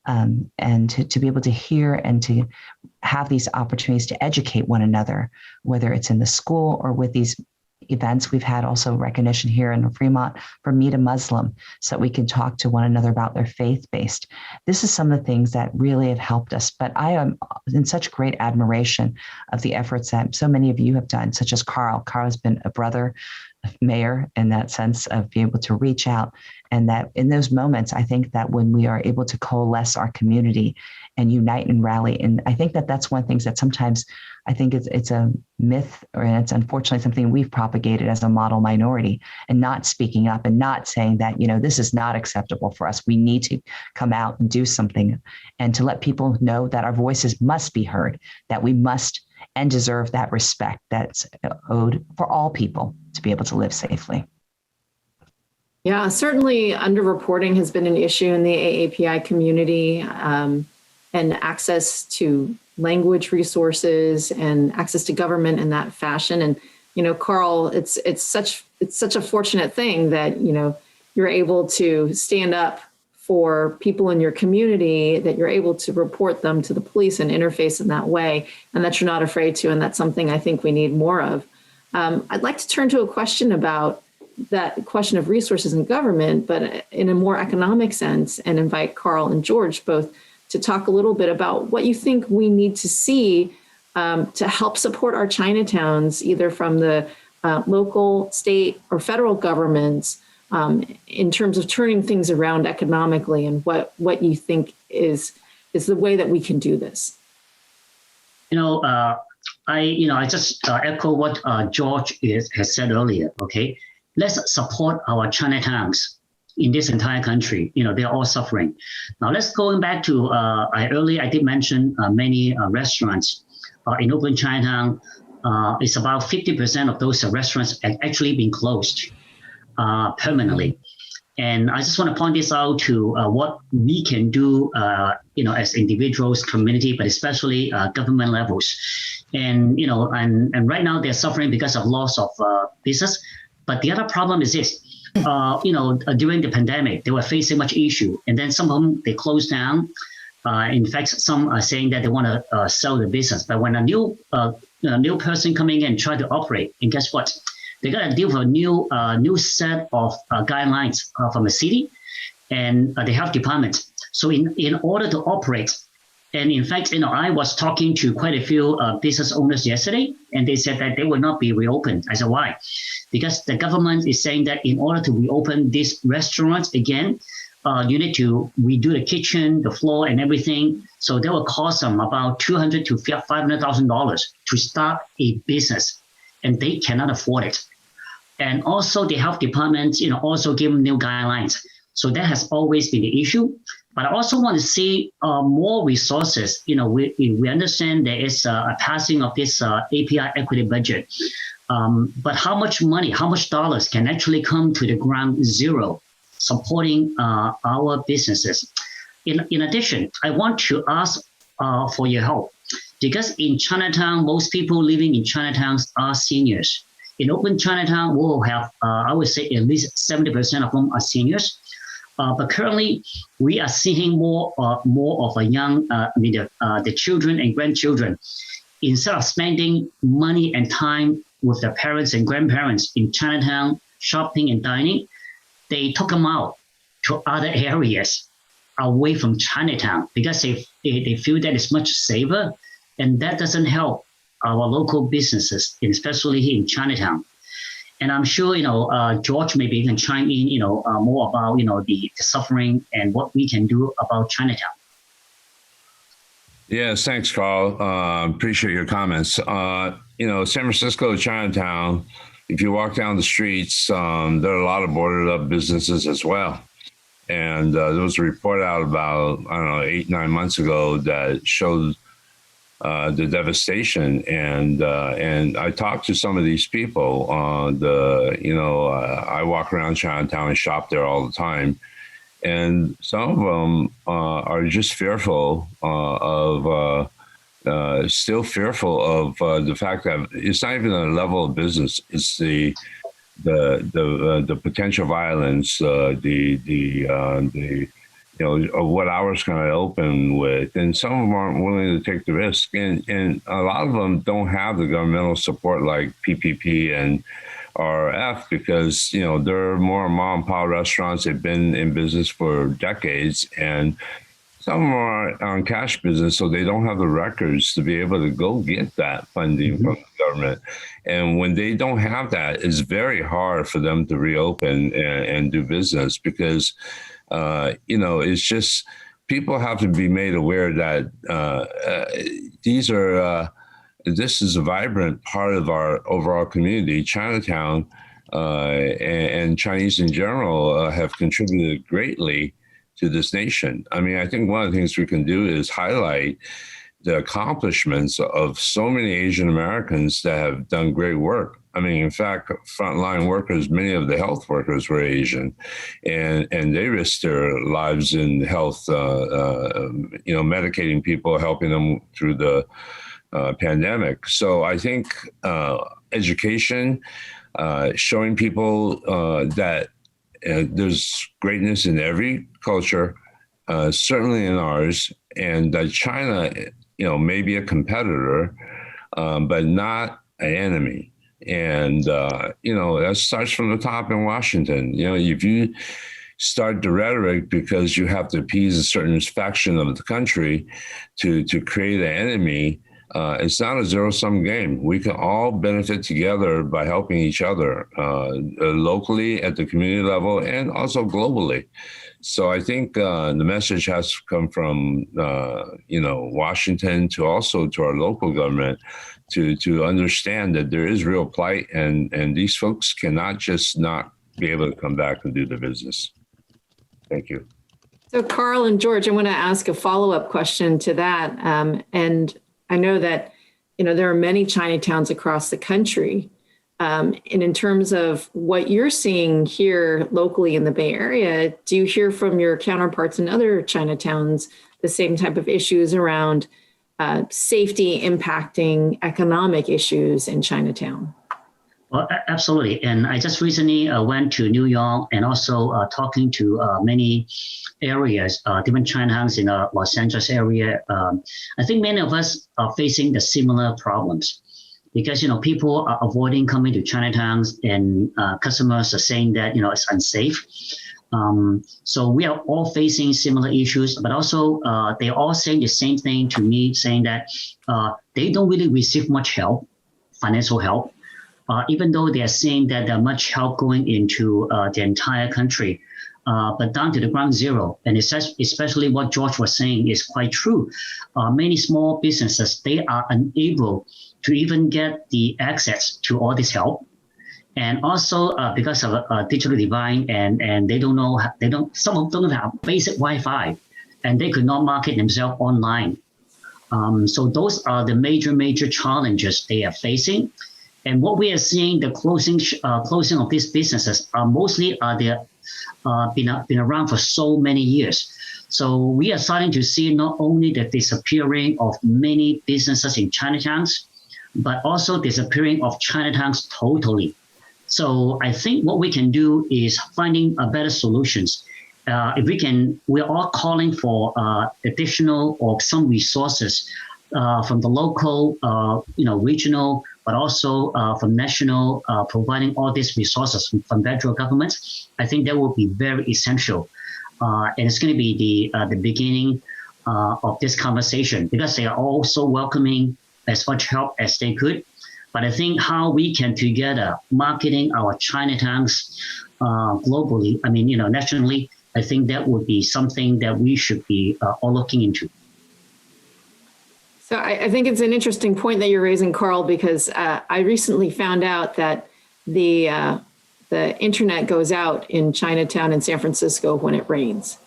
and to be able to hear and to have these opportunities to educate one another, whether it's in the school or with these events. We've had also recognition here in Fremont for Meet a Muslim, so that we can talk to one another about their faith-based. This is some of the things that really have helped us. But I am in such great admiration of the efforts that so many of you have done, such as Carl. Carl has been a brother, mayor, in that sense of being able to reach out. And that in those moments, I think that when we are able to coalesce our community and unite and rally, and I think that that's one of the things that sometimes I think it's a myth, or it's unfortunately something we've propagated as a model minority, and not speaking up and not saying that, this is not acceptable for us. We need to come out and do something, and to let people know that our voices must be heard, that we must and deserve that respect that's owed for all people to be able to live safely. Yeah, certainly underreporting has been an issue in the AAPI community, and access to language resources and access to government in that fashion. And, Carl, it's such a fortunate thing that, you're able to stand up for people in your community, that you're able to report them to the police and interface in that way, and that you're not afraid to. And that's something I think we need more of. I'd like to turn to a question about that question of resources in government, but in a more economic sense, and invite Carl and George both to talk a little bit about what you think we need to see to help support our Chinatowns, either from the local, state, or federal governments, in terms of turning things around economically, and what you think is the way that we can do this. I just echo what George has said earlier. Okay, let's support our Chinatowns in this entire country. They're all suffering. Now let's go back to I did mention many restaurants in Oakland Chinatown. It's about 50% of those restaurants have actually been closed permanently. And I just want to point this out to what we can do, as individuals, community, but especially government levels. And and right now they're suffering because of loss of business. But the other problem is this. During the pandemic, they were facing much issue, and then some of them they closed down. In fact, some are saying that they want to sell the business. But when a new person coming in try to operate, and guess what? They got to deal with a new set of guidelines from the city and the health department. So in order to operate, and in fact, I was talking to quite a few business owners yesterday, and they said that they will not be reopened. I said, why? Because the government is saying that in order to reopen these restaurants again, you need to redo the kitchen, the floor, and everything. So that will cost them about $200,000 to $500,000 to start a business, and they cannot afford it. And also the health department, also give them new guidelines. So that has always been the issue. But I also want to see more resources. We understand there is a passing of this API equity budget. But how much money, how much dollars can actually come to the ground zero supporting our businesses? In addition, I want to ask for your help. Because in Chinatown, most people living in Chinatown are seniors. In Oakland Chinatown, we'll have, I would say, at least 70% of them are seniors. But currently, we are seeing more of a young, the children and grandchildren. Instead of spending money and time with their parents and grandparents in Chinatown, shopping and dining, they took them out to other areas away from Chinatown because they feel that it's much safer, and that doesn't help our local businesses, especially here in Chinatown. And I'm sure, George maybe can chime in, more about, the suffering and what we can do about Chinatown. Yes, thanks, Carl. Appreciate your comments. San Francisco, Chinatown, if you walk down the streets, there are a lot of boarded up businesses as well. And there was a report out about, 8-9 months ago that showed the devastation. And I talked to some of these people. I walk around Chinatown and shop there all the time. And some of them are just fearful still fearful of the fact that it's not even a level of business. It's the potential violence, of what hours can I open with, and some of them aren't willing to take the risk, and a lot of them don't have the governmental support like PPP and RF because they're more mom and pop restaurants. They've been in business for decades, and some of them are on cash business, so they don't have the records to be able to go get that funding from the government. And when they don't have that, it's very hard for them to reopen and do business because, it's just people have to be made aware that this is a vibrant part of our overall community. Chinatown and Chinese in general have contributed greatly to this nation. I mean, I think one of the things we can do is highlight the accomplishments of so many Asian Americans that have done great work. I mean, in fact, frontline workers, many of the health workers were Asian, and they risked their lives in health, medicating people, helping them through the pandemic. So I think education, showing people that there's greatness in every culture, certainly in ours, and that China, may be a competitor, but not an enemy. And, that starts from the top in Washington. If you start the rhetoric because you have to appease a certain faction of the country to create an enemy, it's not a zero-sum game. We can all benefit together by helping each other locally at the community level and also globally. So I think the message has to come from, Washington to also to our local government to understand that there is real plight and these folks cannot just not be able to come back and do the business. Thank you. So Carl and George, I want to ask a follow-up question to that. And I know that, there are many Chinatowns across the country. And in terms of what you're seeing here locally in the Bay Area, do you hear from your counterparts in other Chinatowns the same type of issues around safety impacting economic issues in Chinatown? Well, absolutely. And I just recently went to New York and also talking to many areas, different Chinatowns in the Los Angeles area. I think many of us are facing the similar problems because, people are avoiding coming to Chinatowns and customers are saying that, it's unsafe. So we are all facing similar issues, but also they're all saying the same thing to me, saying that they don't really receive much help, financial help. Even though they are saying that there are much help going into the entire country, but down to the ground zero. And especially what George was saying is quite true. Many small businesses, they are unable to even get the access to all this help. And also because of digital divide and they don't know, some of them don't have basic Wi-Fi and they could not market themselves online. So those are the major challenges they are facing. And what we are seeing, the closing of these businesses are mostly been around for so many years. So we are starting to see not only the disappearing of many businesses in Chinatowns, but also disappearing of Chinatowns totally. So I think what we can do is finding better solutions. If we can, we're all calling for additional or some resources from the local, regional, but also from national, providing all these resources from federal governments. I think that will be very essential. And it's going to be the beginning of this conversation, because they are also welcoming as much help as they could. But I think how we can together marketing our Chinatowns globally, nationally, I think that would be something that we should be all looking into. So I think it's an interesting point that you're raising, Carl, because I recently found out that the internet goes out in Chinatown and San Francisco when it rains.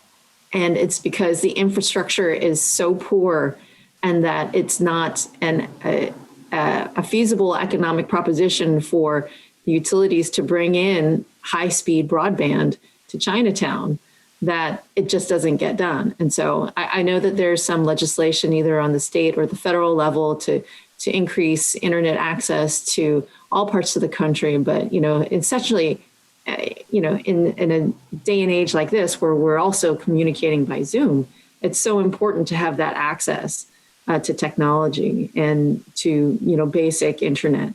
And it's because the infrastructure is so poor and that it's not a feasible economic proposition for the utilities to bring in high-speed broadband to Chinatown, that it just doesn't get done. And so I know that there's some legislation either on the state or the federal level to increase internet access to all parts of the country. But, essentially, in a day and age like this, where we're also communicating by Zoom, it's so important to have that access to technology and to, basic internet.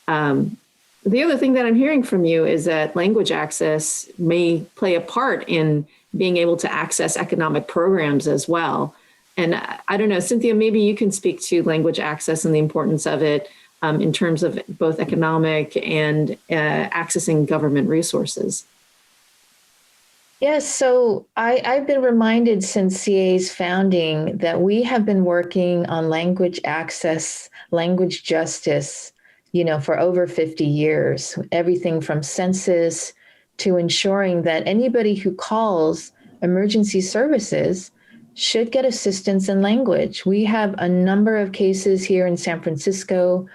The other thing that I'm hearing from you is that language access may play a part in being able to access economic programs as well. And I don't know, Cynthia, maybe you can speak to language access and the importance of it in terms of both economic and accessing government resources. Yes, so I've been reminded since CA's founding that we have been working on language access, language justice, for over 50 years, everything from census to ensuring that anybody who calls emergency services should get assistance in language. We have a number of cases here in San Francisco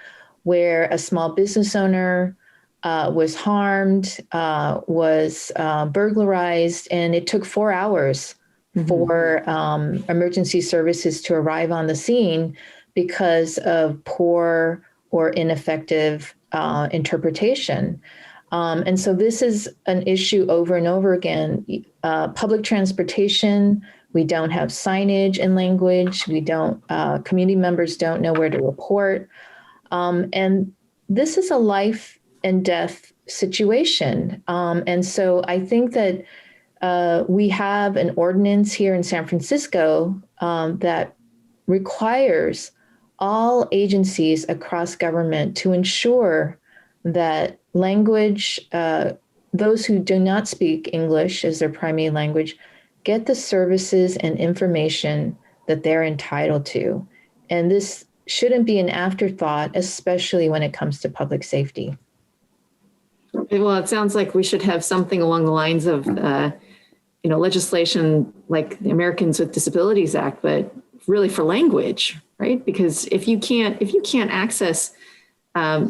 where a small business owner was harmed, was burglarized, and it took 4 hours for emergency services to arrive on the scene because of poor or ineffective interpretation. And so this is an issue over and over again. Public transportation, we don't have signage in language. We don't, community members don't know where to report. And this is a life and death situation. And so I think that we have an ordinance here in San Francisco that requires all agencies across government to ensure that language, those who do not speak English as their primary language, get the services and information that they're entitled to. And this shouldn't be an afterthought, especially when it comes to public safety. Well, it sounds like we should have something along the lines of, legislation like the Americans with Disabilities Act, but really for language, right? Because if you can't access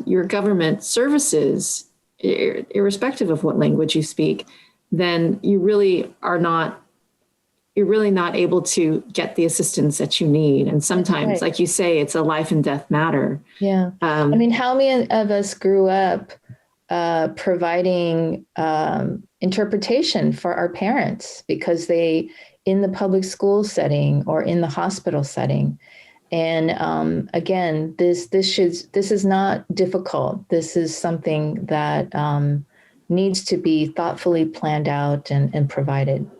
your government services, irrespective of what language you speak, then you're really not able to get the assistance that you need. And sometimes, right, like you say, it's a life and death matter. Yeah. How many of us grew up providing interpretation for our parents because they, in the public school setting or in the hospital setting. And again, this is not difficult. This is something that needs to be thoughtfully planned out and provided.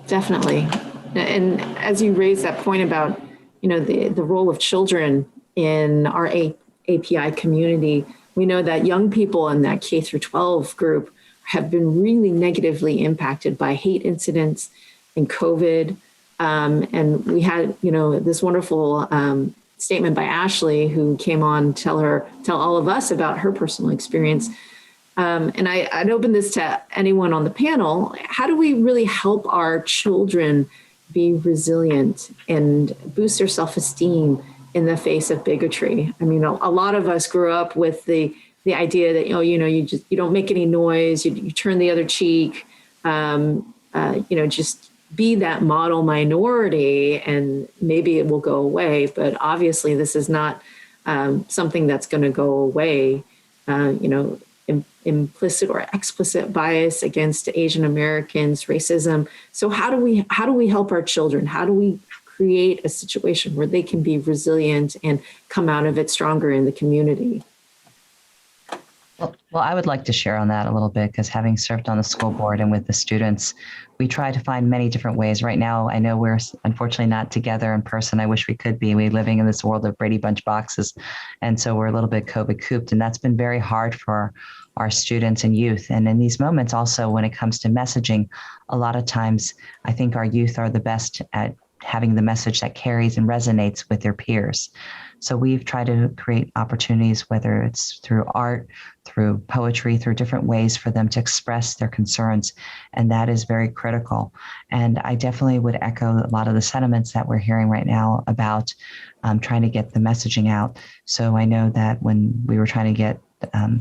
Definitely. And as you raise that point about, the role of children in our API community, we know that young people in that K through 12 group have been really negatively impacted by hate incidents and COVID. And we had, this wonderful statement by Ashley, who came on to tell all of us about her personal experience. And I'd open this to anyone on the panel. How do we really help our children be resilient and boost their self-esteem in the face of bigotry? I mean, a lot of us grew up with the idea that, you don't make any noise, you turn the other cheek, just be that model minority, and maybe it will go away, but obviously this is not something that's going to go away. Implicit or explicit bias against Asian Americans, racism. So how do we help our children? How do we create a situation where they can be resilient and come out of it stronger in the community? Well, I would like to share on that a little bit, because having served on the school board and with the students, we try to find many different ways. Right now, I know we're unfortunately not together in person. I wish we could be. We're living in this world of Brady Bunch boxes. And so we're a little bit COVID cooped, and that's been very hard for our students and youth. And in these moments also, when it comes to messaging, a lot of times I think our youth are the best at having the message that carries and resonates with their peers. So we've tried to create opportunities, whether it's through art, through poetry, through different ways for them to express their concerns. And that is very critical. And I definitely would echo a lot of the sentiments that we're hearing right now about trying to get the messaging out. So I know that when we were trying to get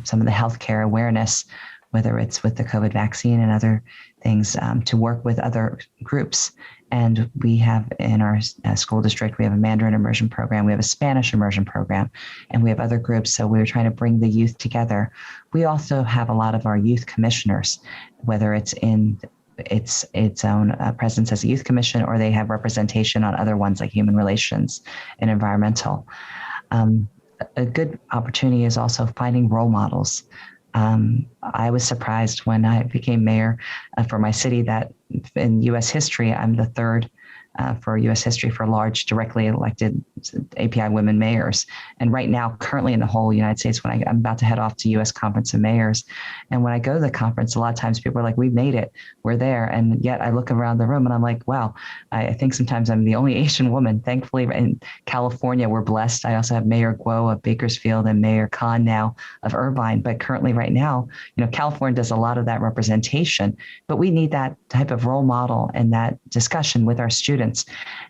some of the healthcare awareness, whether it's with the COVID vaccine and other things, to work with other groups. And we have in our school district, we have a Mandarin immersion program, we have a Spanish immersion program, and we have other groups. So we were trying to bring the youth together. We also have a lot of our youth commissioners, whether it's in its own presence as a youth commission, or they have representation on other ones like human relations and environmental. A good opportunity is also finding role models. I was surprised when I became mayor for my city that in U.S. history, I'm the third for U.S. history for large directly elected API women mayors. And right now, currently in the whole United States, when I'm about to head off to U.S. Conference of Mayors, and when I go to the conference, a lot of times people are like, "We made it, we're there." And yet I look around the room and I'm like, wow, I think sometimes I'm the only Asian woman. Thankfully, in California, we're blessed. I also have Mayor Guo of Bakersfield and Mayor Khan now of Irvine. But currently right now, California does a lot of that representation, but we need that type of role model and that discussion with our students.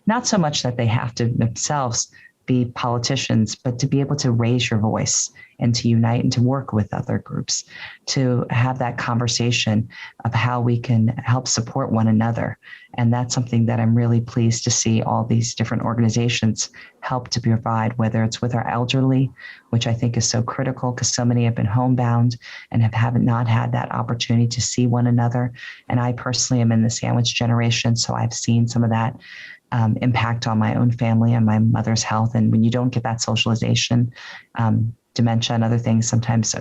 Not so much that they have to themselves be politicians, but to be able to raise your voice and to unite and to work with other groups, to have that conversation of how we can help support one another. And that's something that I'm really pleased to see all these different organizations help to provide, whether it's with our elderly, which I think is so critical because so many have been homebound and have not had that opportunity to see one another. And I personally am in the sandwich generation, so I've seen some of that impact on my own family and my mother's health. And when you don't get that socialization, dementia and other things sometimes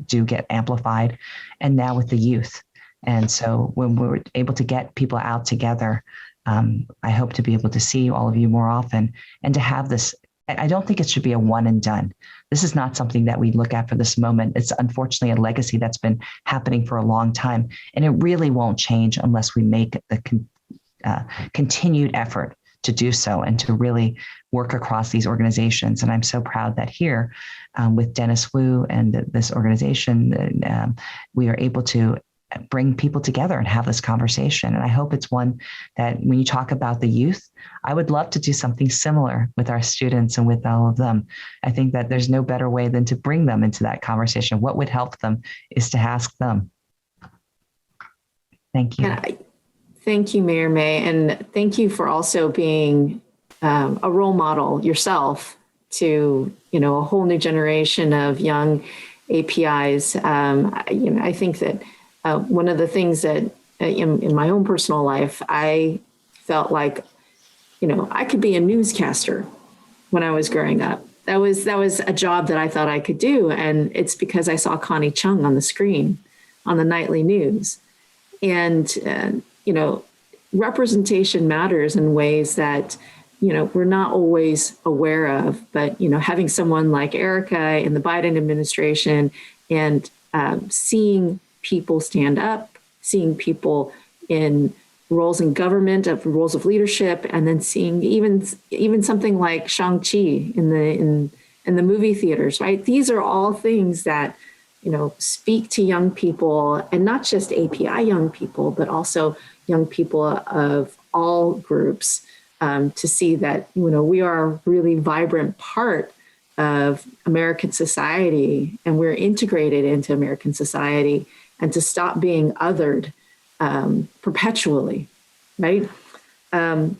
do get amplified. And now with the youth. And so when we're able to get people out together, I hope to be able to see all of you more often and to have this. I don't think it should be a one and done. This is not something that we look at for this moment. It's unfortunately a legacy that's been happening for a long time. And it really won't change unless we make the continued effort to do so and to really work across these organizations. And I'm so proud that here with Dennis Wu and this organization, we are able to bring people together and have this conversation. And I hope it's one that when you talk about the youth, I would love to do something similar with our students and with all of them. I think that there's no better way than to bring them into that conversation. What would help them is to ask them. Thank you. Thank you, Mayor May. And thank you for also being a role model yourself to, a whole new generation of young APIs. I think that one of the things that in my own personal life, I felt like, I could be a newscaster when I was growing up. That was a job that I thought I could do. And it's because I saw Connie Chung on the screen on the nightly news. And, representation matters in ways that, we're not always aware of. But, having someone like Erika in the Biden administration and seeing people stand up, seeing people in roles in government, of roles of leadership, and then seeing even something like Shang-Chi in the movie theaters, right? These are all things that, speak to young people, and not just API young people, but also young people of all groups, to see that, we are a really vibrant part of American society, and we're integrated into American society, and to stop being othered perpetually. right? On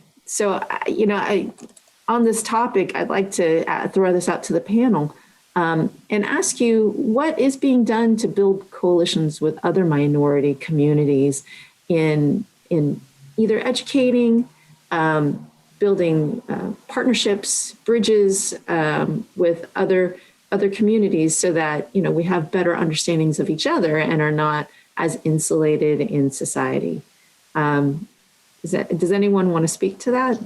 this topic, I'd like to throw this out to the panel and ask you, what is being done to build coalitions with other minority communities in either educating, building partnerships, bridges with other communities, so that we have better understandings of each other and are not as insulated in society. Does anyone want to speak to that?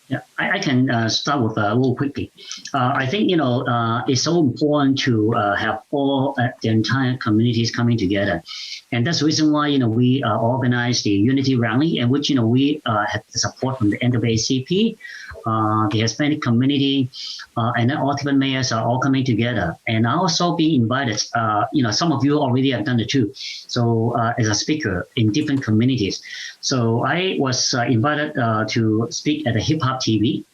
Yeah, I can start with real quickly. I think it's so important to have all the entire communities coming together, and that's the reason why we organized the Unity Rally, in which we had the support from the NAACP, the Hispanic community, and then all different mayors are all coming together. And I also being invited. Some of you already have done it too. So as a speaker in different communities. So I was invited to speak at the Hip Hop TV.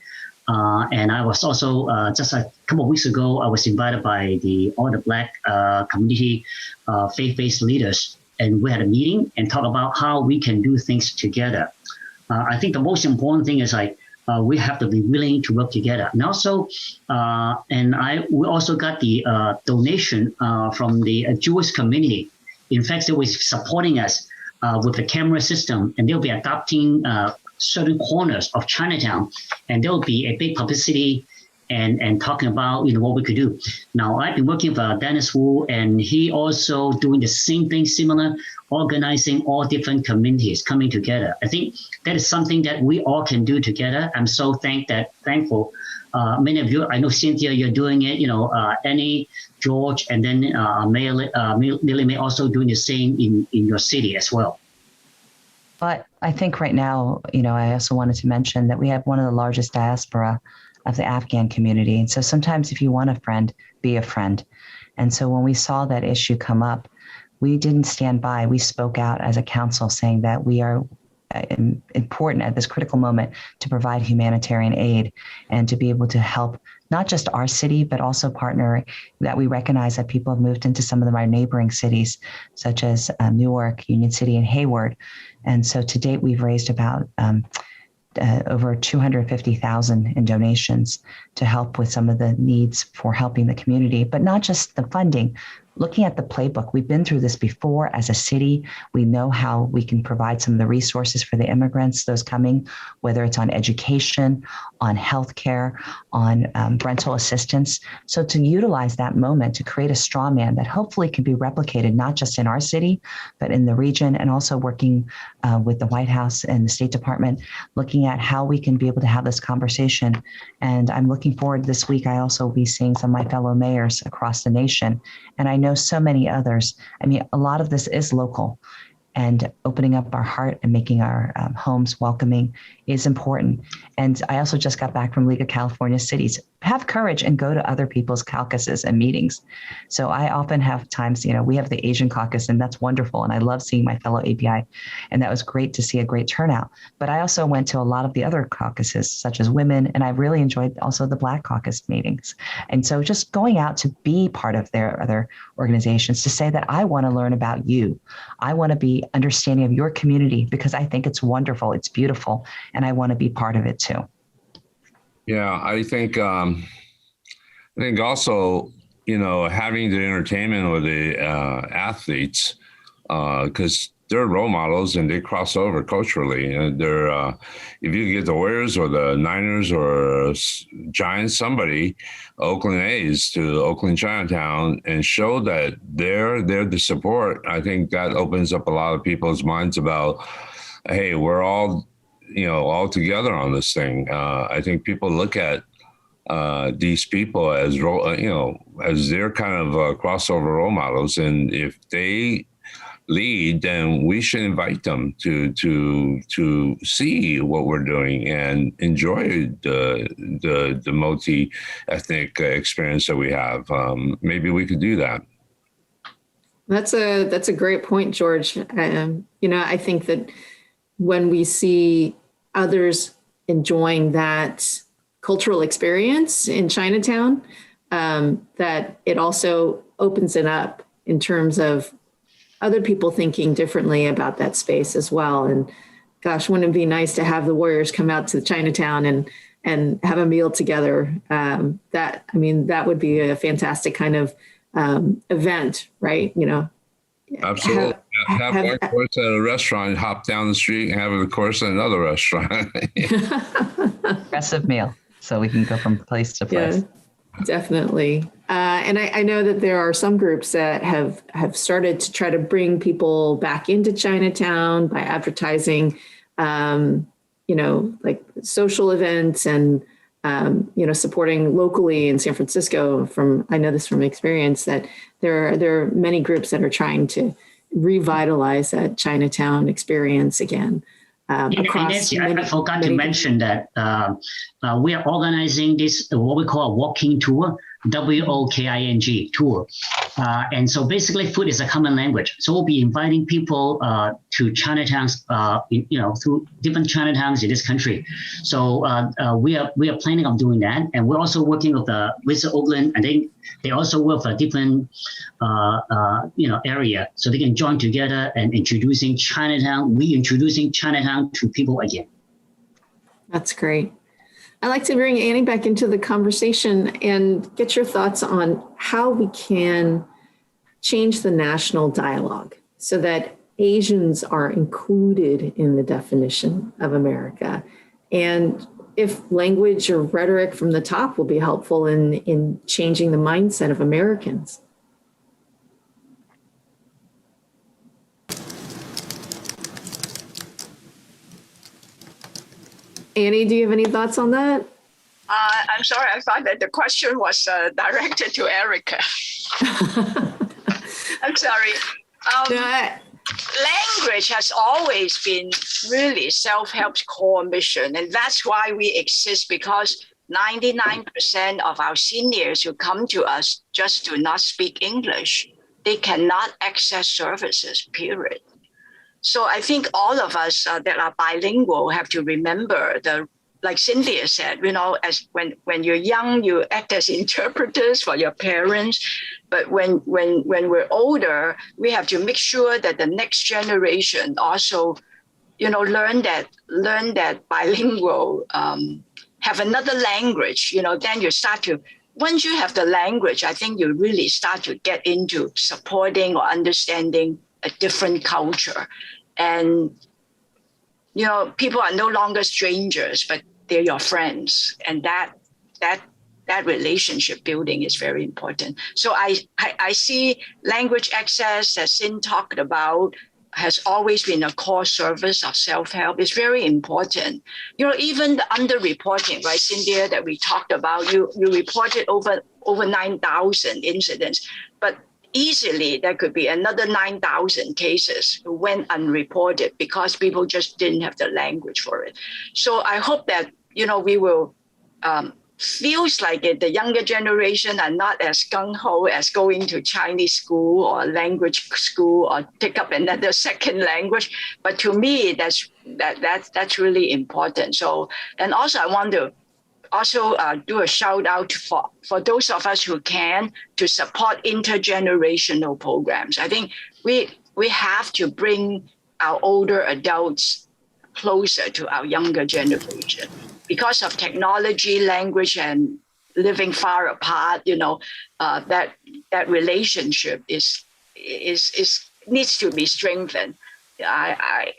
And I was also just a couple of weeks ago, I was invited by all the Black community faith-based leaders, and we had a meeting and talk about how we can do things together. I think the most important thing is we have to be willing to work together. And also, we also got the donation from the Jewish community. In fact, they were supporting us with the camera system, and they'll be adopting certain corners of Chinatown, and there will be a big publicity and talking about what we could do. Now, I've been working with Dennis Wu, and he also doing the same thing, similar, organizing all different communities coming together. I think that is something that we all can do together. I'm so thankful. Many of you, I know Cynthia, you're doing it. Annie, George, and then Millie May also doing the same in your city as well. But I think right now, I also wanted to mention that we have one of the largest diaspora of the Afghan community. And so sometimes if you want a friend, be a friend. And so when we saw that issue come up, we didn't stand by. We spoke out as a council saying that we are important at this critical moment to provide humanitarian aid and to be able to help not just our city, but also partner that we recognize that people have moved into some of our neighboring cities, such as Newark, Union City, and Hayward. And so to date, we've raised about over 250,000 in donations to help with some of the needs for helping the community, but not just the funding. Looking at the playbook, we've been through this before as a city. We know how we can provide some of the resources for the immigrants, those coming, whether it's on education, on healthcare, on rental assistance. So to utilize that moment to create a straw man that hopefully can be replicated, not just in our city, but in the region, and also working with the White House and the State Department, looking at how we can be able to have this conversation. And I'm looking forward this week. I also will be seeing some of my fellow mayors across the nation. And I know so many others. I mean, a lot of this is local, and opening up our heart and making our homes welcoming is important. And I also just got back from League of California Cities. Have courage and go to other people's caucuses and meetings. So I often have times, we have the Asian caucus, and that's wonderful. And I love seeing my fellow API. And that was great to see a great turnout. But I also went to a lot of the other caucuses, such as women, and I really enjoyed also the Black caucus meetings. And so just going out to be part of their other organizations, to say that I want to learn about you. I want to be understanding of your community because I think it's wonderful, it's beautiful, and I want to be part of it too. Yeah, I think also, having the entertainment with the athletes, because they're role models and they cross over culturally. And they're, if you get the Warriors or the Niners or Giants, somebody, Oakland A's to Oakland Chinatown, and show that they're there to support, I think that opens up a lot of people's minds about, hey, we're all all together on this thing. I think people look at these people as as their kind of crossover role models, and if they lead, then we should invite them to see what we're doing and enjoy the multi-ethnic experience that we have. Maybe we could do that. That's a great point, George. I think that when we see others enjoying that cultural experience in Chinatown, that it also opens it up in terms of other people thinking differently about that space as well. And gosh, wouldn't it be nice to have the Warriors come out to Chinatown and have a meal together? That would be a fantastic kind of event, right? Absolutely. Have one course at a restaurant, hop down the street and have a course at another restaurant. Aggressive meal, so we can go from place to place. Yeah, definitely. And I know that there are some groups that have started to try to bring people back into Chinatown by advertising, like social events and, supporting locally in San Francisco. I know this from experience that there are many groups that are trying to revitalize that Chinatown experience again. Nancy, I forgot to mention that we are organizing this, what we call a walking tour, WOKING tour. And so basically food is a common language. So we'll be inviting people to Chinatowns, through different Chinatowns in this country. So we are planning on doing that. And we're also working with Visit Oakland, and they also work for a different area. So they can join together and reintroducing Chinatown to people again. That's great. I'd like to bring Annie back into the conversation and get your thoughts on how we can change the national dialogue so that Asians are included in the definition of America. And if language or rhetoric from the top will be helpful in changing the mindset of Americans. Annie, do you have any thoughts on that? I'm sorry, I thought that the question was directed to Erika. I'm sorry. Language has always been really self-help's core mission, and that's why we exist, because 99% of our seniors who come to us just do not speak English. They cannot access services, period. So I think all of us that are bilingual have to remember like Cynthia said, as when you're young, you act as interpreters for your parents. But when we're older, we have to make sure that the next generation also, learn that bilingual, have another language. Then you start to. Once you have the language, I think you really start to get into supporting or understanding a different culture. And, people are no longer strangers, but they're your friends. And that relationship building is very important. So I see language access, as Sin talked about, has always been a core service of self-help. It's very important. Even the underreporting, right, Cynthia, that we talked about, you reported over 9,000 incidents, but easily there could be another 9,000 cases who went unreported because people just didn't have the language for it. So I hope that, we will, feels like the younger generation are not as gung-ho as going to Chinese school or language school or pick up another second language. But to me, that's really important. So, and also I want to also do a shout out for those of us who can to support intergenerational programs. I think we have to bring our older adults closer to our younger generation. Because of technology, language, and living far apart, that relationship is needs to be strengthened.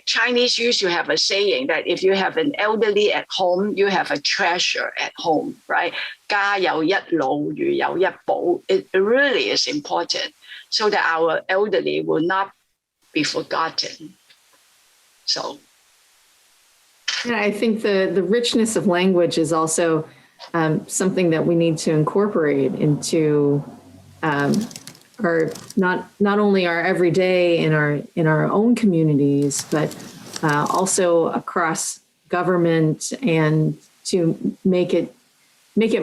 Chinese used to have a saying that if you have an elderly at home, you have a treasure at home, right? 家有一老，如有一寶. It really is important so that our elderly will not be forgotten. So. Yeah, I think the richness of language is also something that we need to incorporate into our not only our everyday in our own communities, but also across government, and to make it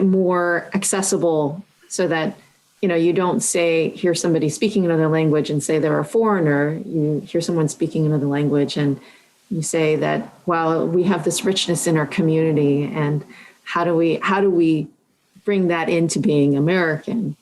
more accessible so that you don't hear somebody speaking another language and say they're a foreigner. You hear someone speaking another language and you say that, well, we have this richness in our community, and how do we bring that into being American?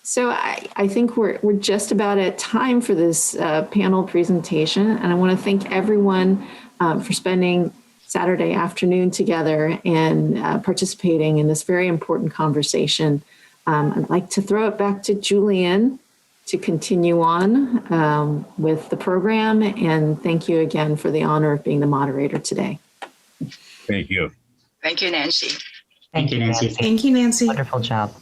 So I think we're just about at time for this panel presentation, and I want to thank everyone for spending Saturday afternoon together and participating in this very important conversation. I'd like to throw it back to Julian to continue on with the program, and thank you again for the honor of being the moderator today. Thank you. Thank you, Nancy. Thank you, Nancy. Thank you, Nancy. Wonderful job.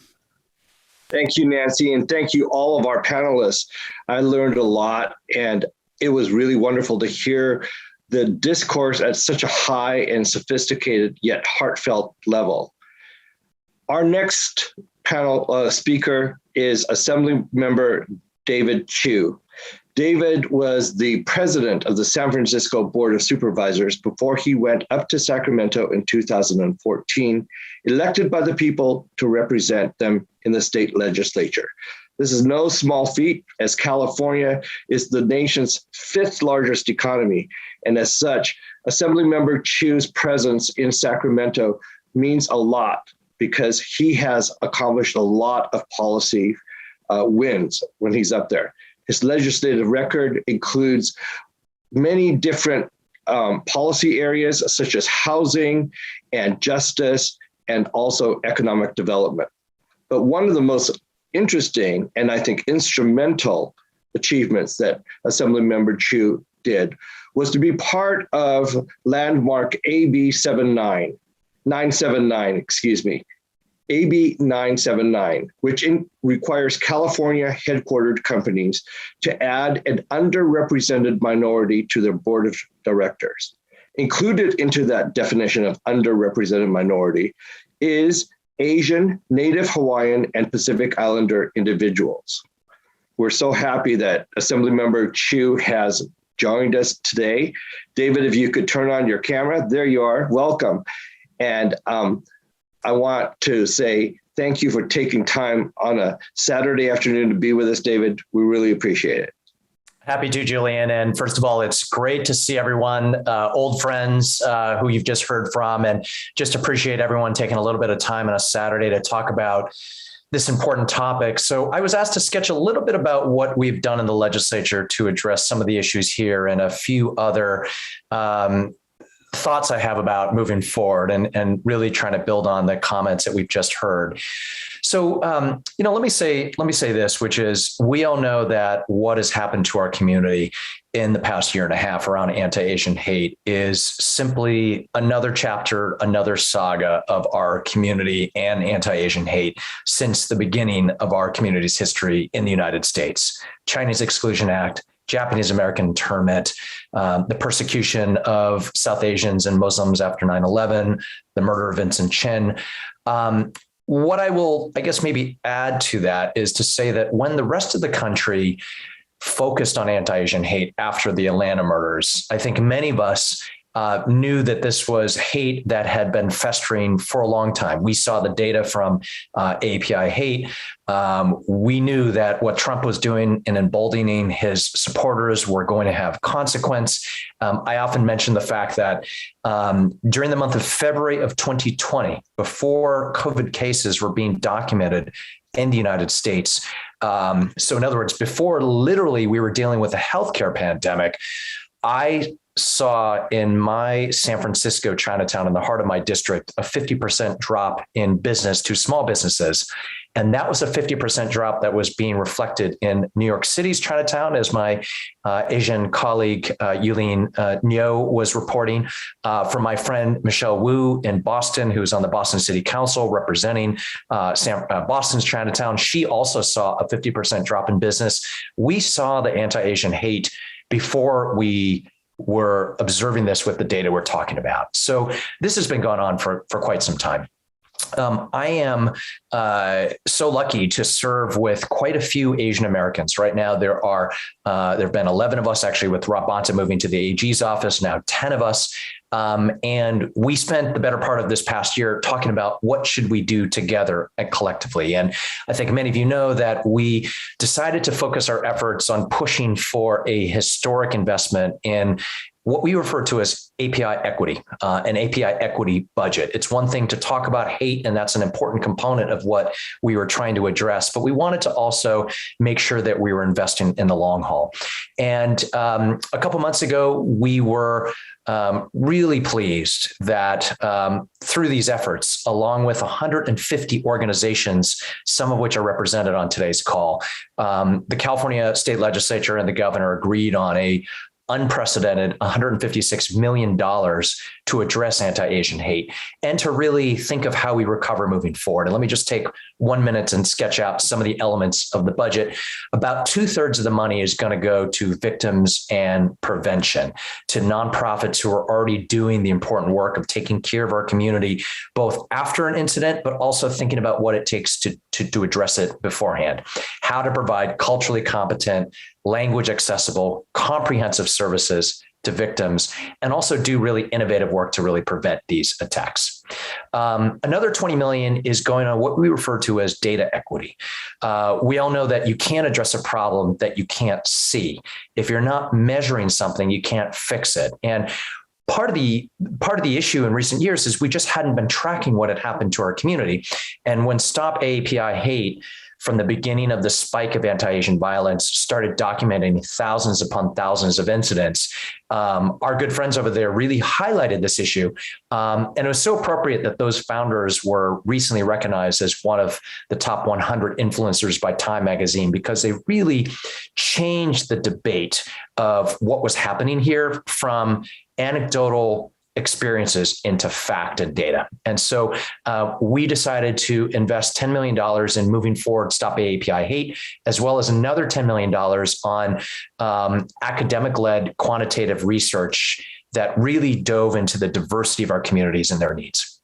Thank you, Nancy, and thank you all of our panelists. I learned a lot, and it was really wonderful to hear the discourse at such a high and sophisticated yet heartfelt level. Our next panel speaker is Assembly Member David Chu. David was the president of the San Francisco Board of Supervisors before he went up to Sacramento in 2014, elected by the people to represent them in the state legislature. This is no small feat, as California is the nation's 5th largest economy. And as such, Assemblymember Chu's presence in Sacramento means a lot because he has accomplished a lot of policy wins when he's up there. His legislative record includes many different policy areas such as housing and justice and also economic development. But one of the most interesting and I think instrumental achievements that Assemblymember Chu did was to be part of landmark AB 979, AB 979, which requires California headquartered companies to add an underrepresented minority to their board of directors. Included into that definition of underrepresented minority is Asian, Native Hawaiian, and Pacific Islander individuals. We're so happy that Assemblymember Chu has joined us today. David, if you could turn on your camera, there you are, welcome. And I want to say thank you for taking time on a Saturday afternoon to be with us, David. We really appreciate it. Happy to, Julian. And first of all, it's great to see everyone, old friends who you've just heard from, and just appreciate everyone taking a little bit of time on a Saturday to talk about this important topic. So I was asked to sketch a little bit about what we've done in the legislature to address some of the issues here and a few other thoughts I have about moving forward and really trying to build on the comments that we've just heard. So, let me say this, which is we all know that what has happened to our community in the past year and a half around anti-Asian hate is simply another chapter, another saga of our community and anti-Asian hate since the beginning of our community's history in the United States. Chinese Exclusion Act, Japanese American internment, the persecution of South Asians and Muslims after 9/11, the murder of Vincent Chin. What I will, I guess, maybe add to that is to say that when the rest of the country focused on anti-Asian hate after the Atlanta murders, I think many of us knew that this was hate that had been festering for a long time. We saw the data from API hate. We knew that what Trump was doing in emboldening his supporters were going to have consequence. I often mention the fact that during the month of February of 2020, before COVID cases were being documented in the United States, so in other words, before literally we were dealing with a healthcare pandemic, I saw in my San Francisco Chinatown, in the heart of my district, a 50% drop in business to small businesses. And that was a 50% drop that was being reflected in New York City's Chinatown, as my Asian colleague, Yulene Nyo, was reporting, from my friend Michelle Wu in Boston, who's on the Boston City Council representing Boston's Chinatown. She also saw a 50% drop in business. We saw the anti-Asian hate before we were observing this with the data we're talking about. So this has been going on for quite some time. I am so lucky to serve with quite a few Asian Americans. Right now, there have been 11 of us actually, with Rob Bonta moving to the AG's office, now 10 of us. And we spent the better part of this past year talking about what should we do together and collectively. And I think many of you know that we decided to focus our efforts on pushing for a historic investment in what we refer to as API equity, an API equity budget. It's one thing to talk about hate, and that's an important component of what we were trying to address, but we wanted to also make sure that we were investing in the long haul. And a couple months ago, we were really pleased that through these efforts, along with 150 organizations, some of which are represented on today's call, the California State Legislature and the governor agreed on a unprecedented $156 million to address anti-Asian hate and to really think of how we recover moving forward. And let me just take 1 minute and sketch out some of the elements of the budget. About 2/3 of the money is going to go to victims and prevention, to nonprofits who are already doing the important work of taking care of our community, both after an incident, but also thinking about what it takes to address it beforehand, how to provide culturally competent, language accessible, comprehensive services to victims, and also do really innovative work to really prevent these attacks. Another 20 million is going on what we refer to as data equity. We all know that you can't address a problem that you can't see. If you're not measuring something, you can't fix it. And part of the issue in recent years is we just hadn't been tracking what had happened to our community. And when Stop AAPI Hate, from the beginning of the spike of anti-Asian violence, started documenting thousands upon thousands of incidents, our good friends over there really highlighted this issue. And it was so appropriate that those founders were recently recognized as one of the top 100 influencers by Time magazine, because they really changed the debate of what was happening here from anecdotal experiences into fact and data. And so we decided to invest $10 million in moving forward Stop AAPI Hate, as well as another $10 million on academic-led quantitative research that really dove into the diversity of our communities and their needs.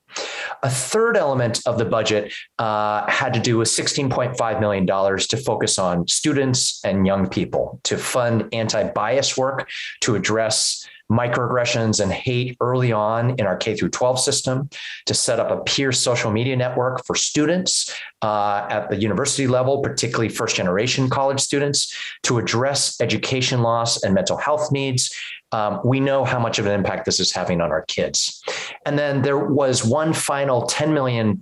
A third element of the budget had to do with $16.5 million to focus on students and young people, to fund anti-bias work, to address microaggressions and hate early on in our K-12 system, to set up a peer social media network for students at the university level, particularly first-generation college students, to address education loss and mental health needs. We know how much of an impact this is having on our kids. And then there was one final $10 million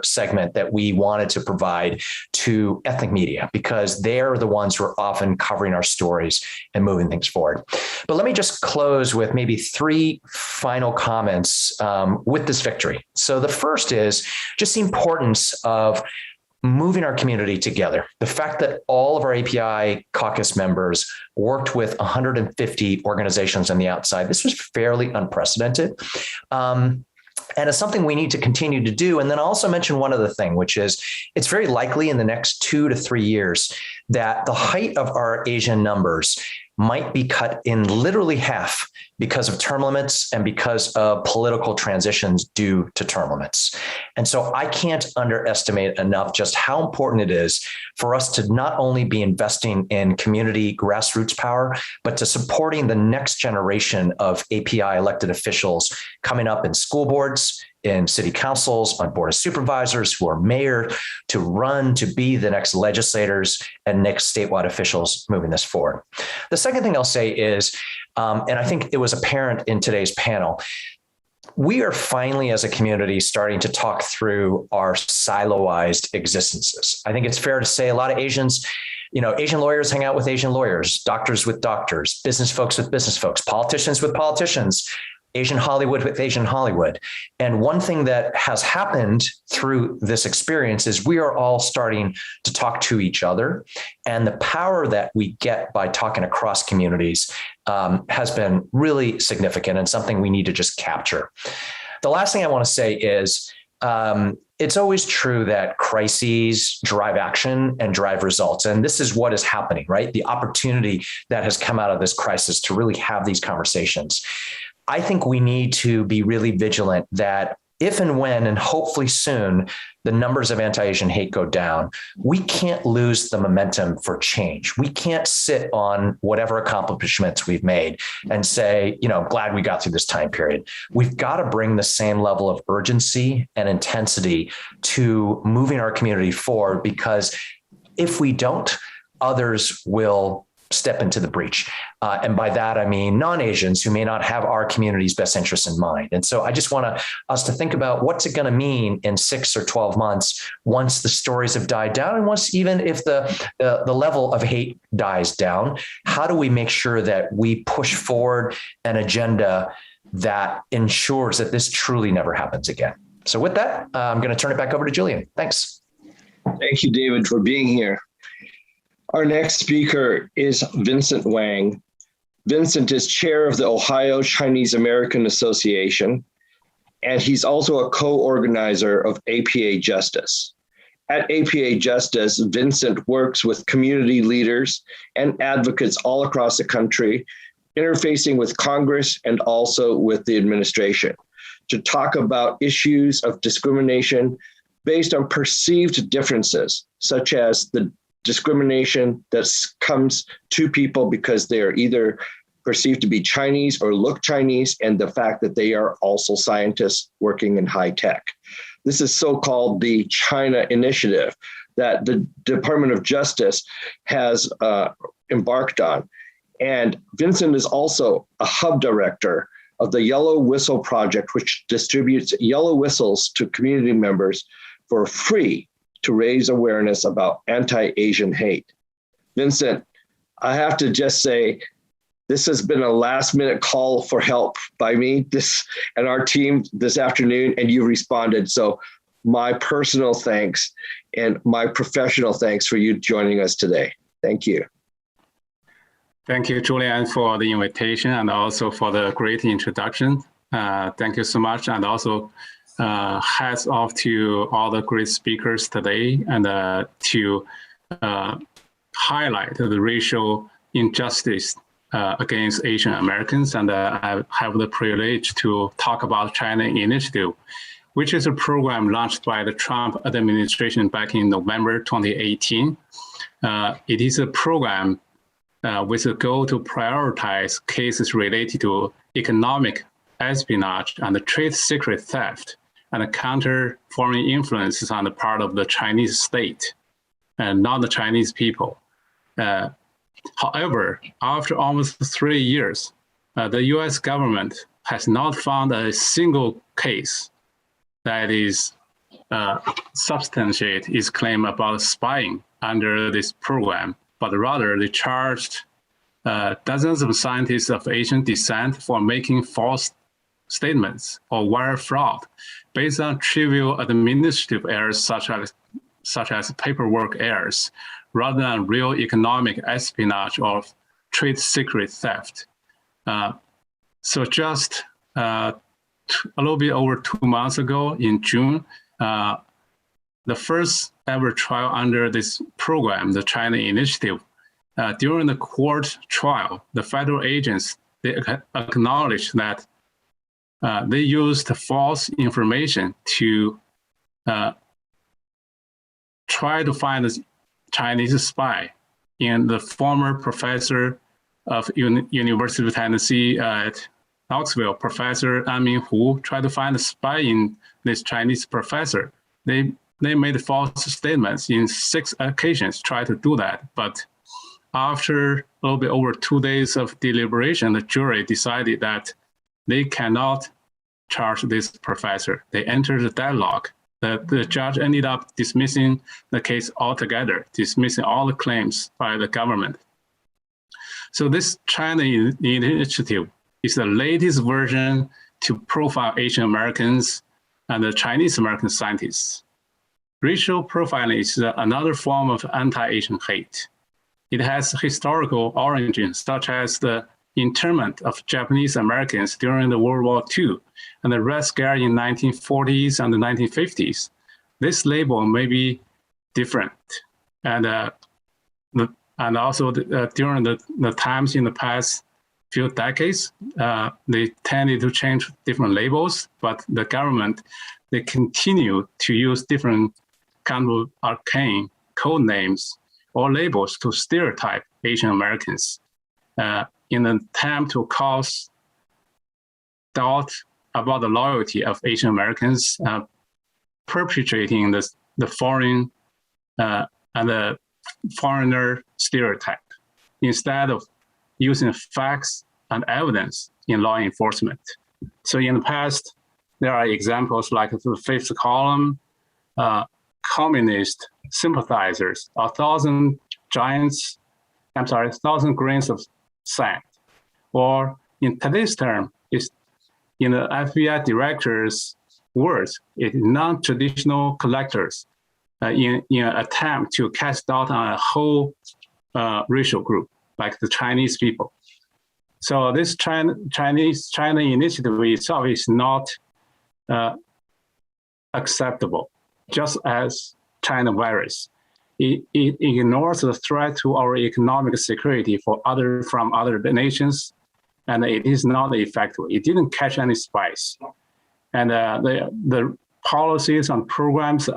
segment that we wanted to provide to ethnic media, because they're the ones who are often covering our stories and moving things forward. But let me just close with maybe 3 final comments with this victory. So the first is just the importance of moving our community together. The fact that all of our API caucus members worked with 150 organizations on the outside, this was fairly unprecedented. And it's something we need to continue to do. And then I'll also mention one other thing, which is it's very likely in the next 2 to 3 years that the height of our Asian numbers might be cut in literally half because of term limits and because of political transitions due to term limits. And so I can't underestimate enough just how important it is for us to not only be investing in community grassroots power, but to supporting the next generation of API elected officials coming up in school boards, in city councils, on board of supervisors, who are mayor, to run to be the next legislators and next statewide officials moving this forward. The second thing I'll say is, and I think it was apparent in today's panel, we are finally, as a community, starting to talk through our siloized existences. I think it's fair to say a lot of Asians, Asian lawyers hang out with Asian lawyers, doctors with doctors, business folks with business folks, politicians with politicians, Asian Hollywood with Asian Hollywood. And one thing that has happened through this experience is we are all starting to talk to each other. And the power that we get by talking across communities has been really significant and something we need to just capture. The last thing I want to say is, it's always true that crises drive action and drive results. And this is what is happening, right? The opportunity that has come out of this crisis to really have these conversations. I think we need to be really vigilant that if and when, and hopefully soon, the numbers of anti-Asian hate go down, we can't lose the momentum for change. We can't sit on whatever accomplishments we've made and say, glad we got through this time period. We've got to bring the same level of urgency and intensity to moving our community forward, because if we don't, others will step into the breach. And by that, I mean non-Asians who may not have our community's best interests in mind. And so I just want us to think about what's it going to mean in 6 or 12 months once the stories have died down, and once even if the level of hate dies down. How do we make sure that we push forward an agenda that ensures that this truly never happens again? So with that, I'm going to turn it back over to Julian. Thanks. Thank you, David, for being here. Our next speaker is Vincent Wang. Vincent is chair of the Ohio Chinese American Association, and he's also a co-organizer of APA Justice. At APA Justice, Vincent works with community leaders and advocates all across the country, interfacing with Congress and also with the administration to talk about issues of discrimination based on perceived differences, such as the discrimination that comes to people because they are either perceived to be Chinese or look Chinese, and the fact that they are also scientists working in high tech. This is so-called the China Initiative that the Department of Justice has embarked on. And Vincent is also a hub director of the Yellow Whistle Project, which distributes yellow whistles to community members for free to raise awareness about anti-Asian hate. Vincent, I have to just say, this has been a last-minute call for help by me and our team this afternoon, and you responded. So my personal thanks and my professional thanks for you joining us today. Thank you. Thank you, Julian, for the invitation and also for the great introduction. Thank you so much. And also hats off to all the great speakers today, and to highlight the racial injustice against Asian Americans. And I have the privilege to talk about China Initiative, which is a program launched by the Trump administration back in November 2018. It is a program with a goal to prioritize cases related to economic espionage and trade secret theft, and counter foreign influences on the part of the Chinese state and not the Chinese people. However, after almost 3 years, the US government has not found a single case that is substantiate its claim about spying under this program, but rather they charged dozens of scientists of Asian descent for making false statements or wire fraud based on trivial administrative errors such as paperwork errors, rather than real economic espionage or trade secret theft. So just a little bit over 2 months ago in June, the first ever trial under this program, the China Initiative, during the court trial, the federal agents, they acknowledged that they used false information to try to find a Chinese spy in the former professor of University of Tennessee at Knoxville, Professor Anmin Hu, tried to find a spy in this Chinese professor. They made false statements in 6 occasions, tried to do that. But after a little bit over 2 days of deliberation, the jury decided that they cannot charge this professor. They entered the deadlock. The judge ended up dismissing the case altogether, dismissing all the claims by the government. So this China Initiative is the latest version to profile Asian Americans and the Chinese American scientists. Racial profiling is another form of anti-Asian hate. It has historical origins, such as the internment of Japanese Americans during the World War II and the Red Scare in 1940s and the 1950s. This label may be different. And also during the times in the past few decades, they tended to change different labels, but the government, they continue to use different kind of arcane code names or labels to stereotype Asian Americans in an attempt to cause doubt about the loyalty of Asian Americans, perpetuating the foreign and the foreigner stereotype. instead of using facts and evidence in law enforcement. So in the past, there are examples like the fifth column, communist sympathizers, 1,000 grains of sand. Or in today's term, is in the FBI director's words, it's non-traditional collectors in an attempt to cast doubt on a whole racial group, like the Chinese people. So this China initiative itself is not acceptable, just as China virus. It ignores the threat to our economic security from other nations, and it is not effective. It didn't catch any spies. And the policies and programs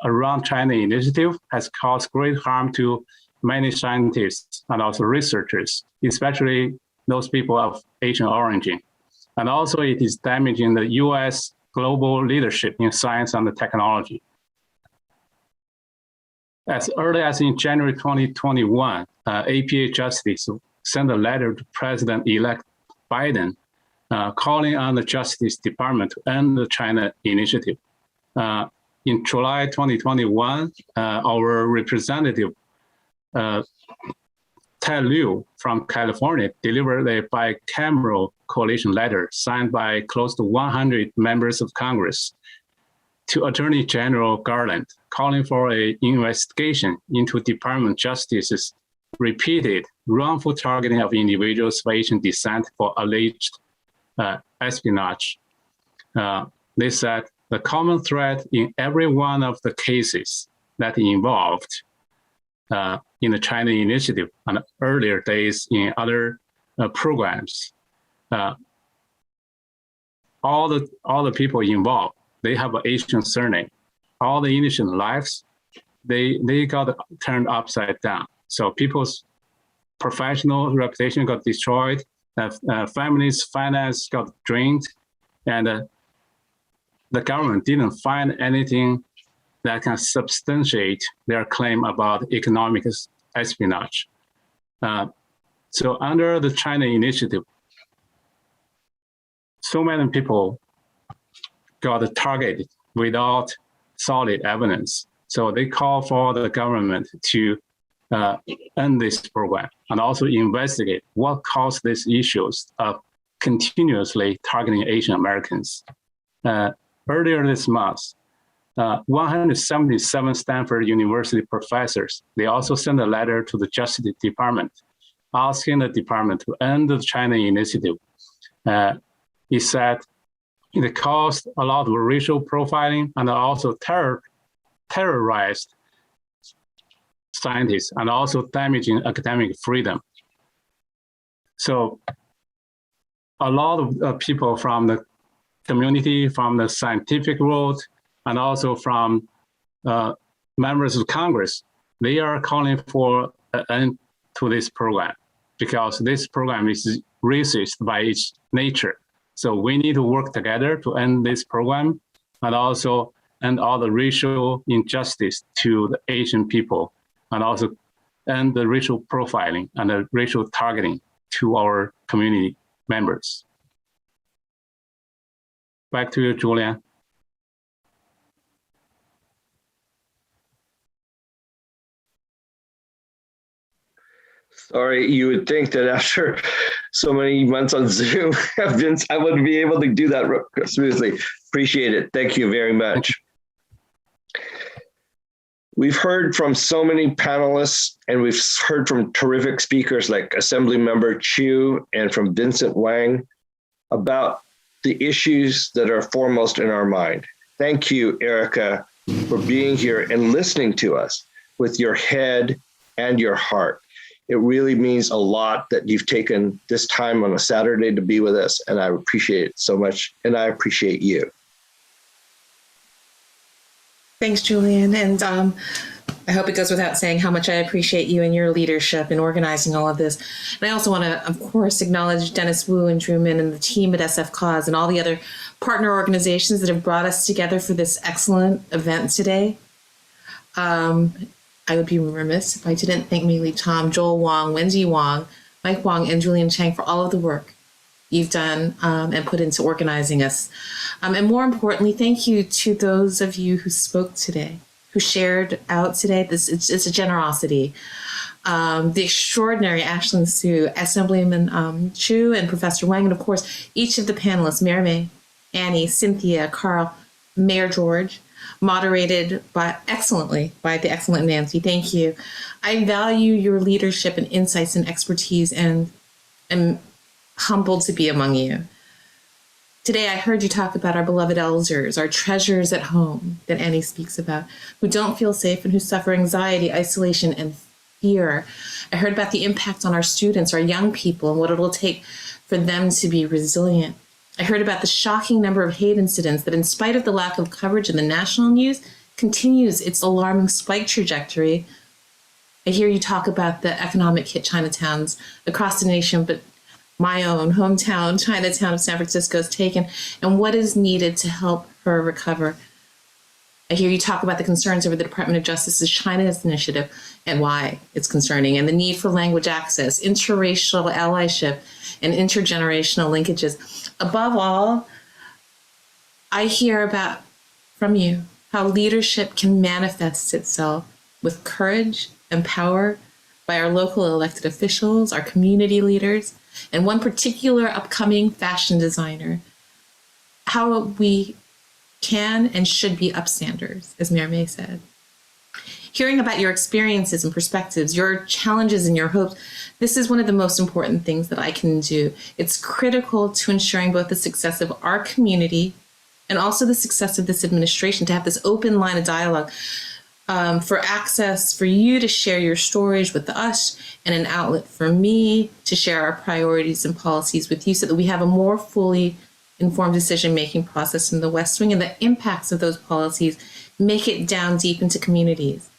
around China initiative has caused great harm to many scientists and also researchers, especially those people of Asian origin. And also it is damaging the US global leadership in science and technology. As early as in January 2021, APA Justice sent a letter to President-elect Biden calling on the Justice Department to end the China initiative. In July 2021, our representative, Ted Lieu from California, delivered a bicameral coalition letter signed by close to 100 members of Congress to Attorney General Garland, calling for an investigation into Department of Justice's repeated wrongful targeting of individuals of Asian descent for alleged espionage. They said the common thread in every one of the cases that involved in the China initiative and earlier days in other programs, all the people involved, they have an Asian surname. All the innocent lives, they got turned upside down. So people's professional reputation got destroyed, families' finance got drained, and the government didn't find anything that can substantiate their claim about economic espionage. So under the China initiative, so many people got targeted without solid evidence. So they call for the government to end this program and also investigate what caused these issues of continuously targeting Asian Americans. Earlier this month, 177 Stanford University professors, they also sent a letter to the Justice Department asking the department to end the China initiative. It said it caused a lot of racial profiling and also terrorized scientists and also damaging academic freedom. So a lot of people from the community, from the scientific world, and also from members of Congress, they are calling for an end to this program because this program is racist by its nature. So we need to work together to end this program and also end all the racial injustice to the Asian people and also end the racial profiling and the racial targeting to our community members. Back to you, Julian. Sorry, you would think that after so many months on Zoom, I wouldn't be able to do that smoothly. Appreciate it. Thank you very much. We've heard from so many panelists, and we've heard from terrific speakers like Assemblymember Chu and from Vincent Wang about the issues that are foremost in our mind. Thank you, Erika, for being here and listening to us with your head and your heart. It really means a lot that you've taken this time on a Saturday to be with us, and I appreciate it so much, and I appreciate you. Thanks, Julian. And I hope it goes without saying how much I appreciate you and your leadership in organizing all of this. And I also want to, of course, acknowledge Dennis Wu and Drew Min and the team at SF Cause and all the other partner organizations that have brought us together for this excellent event today. I would be remiss if I didn't thank Meili Tom, Joel Wong, Wendy Wong, Mike Wong, and Julian Chang for all of the work you've done and put into organizing us. And more importantly, thank you to those of you who spoke today, who shared out today. It's a generosity. The extraordinary Ashlyn Sue, Assemblyman Chu, and Professor Wang, and of course, each of the panelists, Mary May, Annie, Cynthia, Carl, Mayor George, moderated excellently by the excellent Nancy. Thank you. I value your leadership and insights and expertise, and am humbled to be among you. Today, I heard you talk about our beloved elders, our treasures at home that Annie speaks about, who don't feel safe and who suffer anxiety, isolation, and fear. I heard about the impact on our students, our young people, and what it'll take for them to be resilient. I heard about the shocking number of hate incidents that, in spite of the lack of coverage in the national news, continues its alarming spike trajectory. I hear you talk about the economic hit Chinatowns across the nation, but my own hometown, Chinatown of San Francisco, is taken, and what is needed to help her recover. I hear you talk about the concerns over the Department of Justice's China's initiative and why it's concerning, and the need for language access, interracial allyship, and intergenerational linkages. Above all, I hear about from you how leadership can manifest itself with courage and power by our local elected officials, our community leaders, and one particular upcoming fashion designer, how we can and should be upstanders, as Mary May said. Hearing about your experiences and perspectives, your challenges and your hopes, this is one of the most important things that I can do. It's critical to ensuring both the success of our community and also the success of this administration, to have this open line of dialogue, for access for you to share your stories with us, and an outlet for me to share our priorities and policies with you, so that we have a more fully informed decision-making process in the West Wing, and the impacts of those policies make it down deep into communities.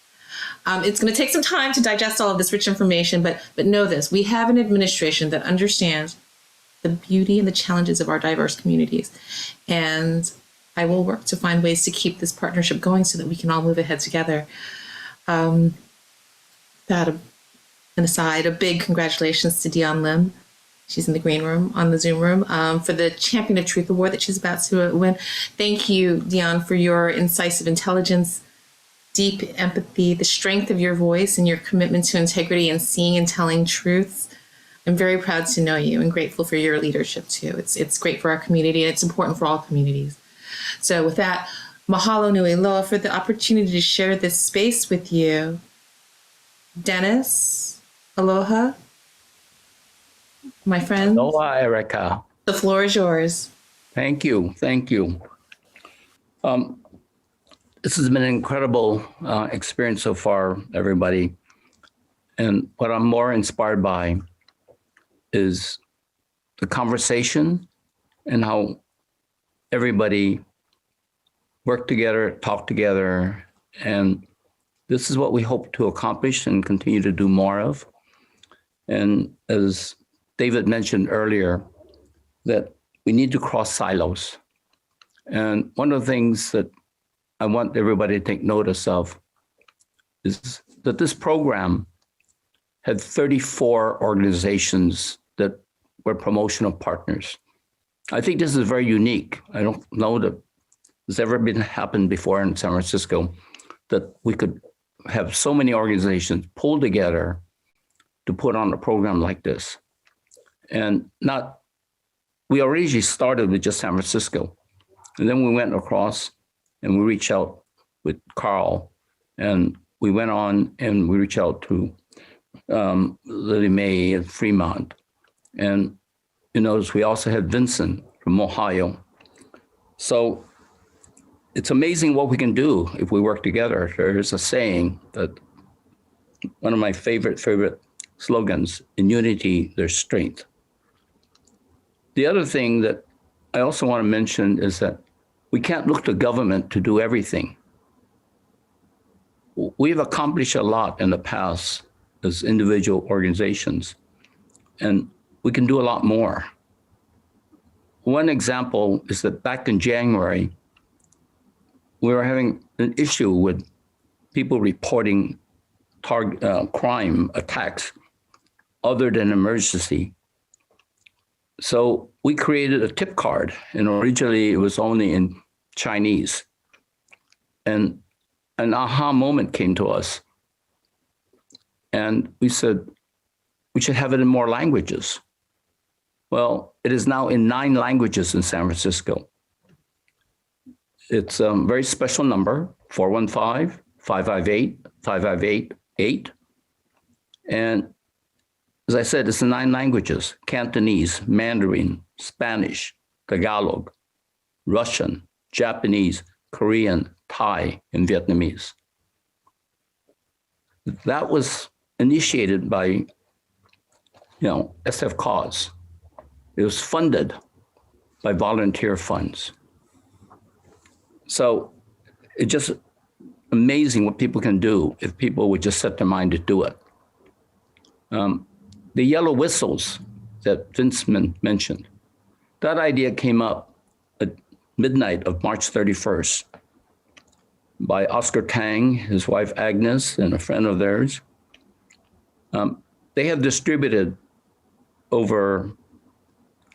It's going to take some time to digest all of this rich information, but know this: we have an administration that understands the beauty and the challenges of our diverse communities. And I will work to find ways to keep this partnership going so that we can all move ahead together. That an aside, a big congratulations to Dion Lim. She's in the green room, on the Zoom room, for the Champion of Truth Award that she's about to win. Thank you, Dion, for your incisive intelligence, deep empathy, the strength of your voice, and your commitment to integrity and seeing and telling truths. I'm very proud to know you and grateful for your leadership too. It's great for our community, and it's important for all communities. So with that, mahalo nui loa for the opportunity to share this space with you. Dennis, aloha. My friend. Aloha, Erika. The floor is yours. Thank you. Thank you. This has been an incredible experience so far, everybody. And what I'm more inspired by is the conversation and how everybody worked together, talked together, and this is what we hope to accomplish and continue to do more of. And as David mentioned earlier, that we need to cross silos. And one of the things that I want everybody to take notice of is that this program had 34 organizations that were promotional partners. I think this is very unique. I don't know that it's ever been happened before in San Francisco, that we could have so many organizations pull together to put on a program like this. And we originally started with just San Francisco. And then we went across and we reached out with Carl, and we went on and we reached out to Lily May and Fremont. And you notice we also had Vincent from Ohio. So it's amazing what we can do if we work together. There's a saying that one of my favorite slogans, in unity, there's strength. The other thing that I also want to mention is that we can't look to government to do everything. We've accomplished a lot in the past as individual organizations, and we can do a lot more. One example is that back in January, we were having an issue with people reporting crime attacks other than emergency. So we created a tip card, and originally it was only in Chinese. And an aha moment came to us. And we said, we should have it in more languages. Well, it is now in 9 languages in San Francisco. It's a very special number, 415-558-5588. And as I said, it's in 9 languages: Cantonese, Mandarin, Spanish, Tagalog, Russian, Japanese, Korean, Thai, and Vietnamese. That was initiated by, SF Cause. It was funded by volunteer funds. So it's just amazing what people can do if people would just set their mind to do it. The yellow whistles that Vince mentioned, that idea came up at midnight of March 31st by Oscar Tang, his wife Agnes, and a friend of theirs. They have distributed over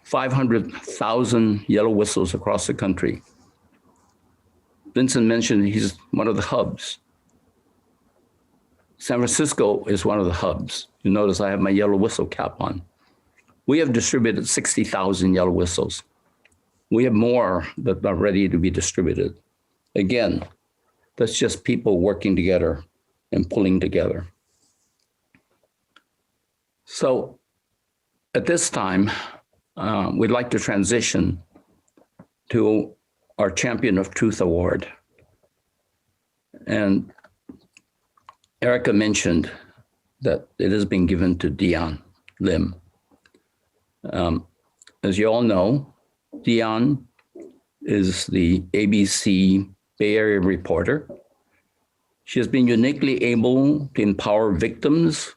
500,000 yellow whistles across the country. Vincent mentioned he's one of the hubs. San Francisco is one of the hubs. You notice I have my yellow whistle cap on. We have distributed 60,000 yellow whistles. We have more that are ready to be distributed. Again, that's just people working together and pulling together. So at this time, we'd like to transition to our Champion of Truth Award. And Erika mentioned that it has been given to Dion Lim. As you all know, Dion is the ABC Bay Area reporter. She has been uniquely able to empower victims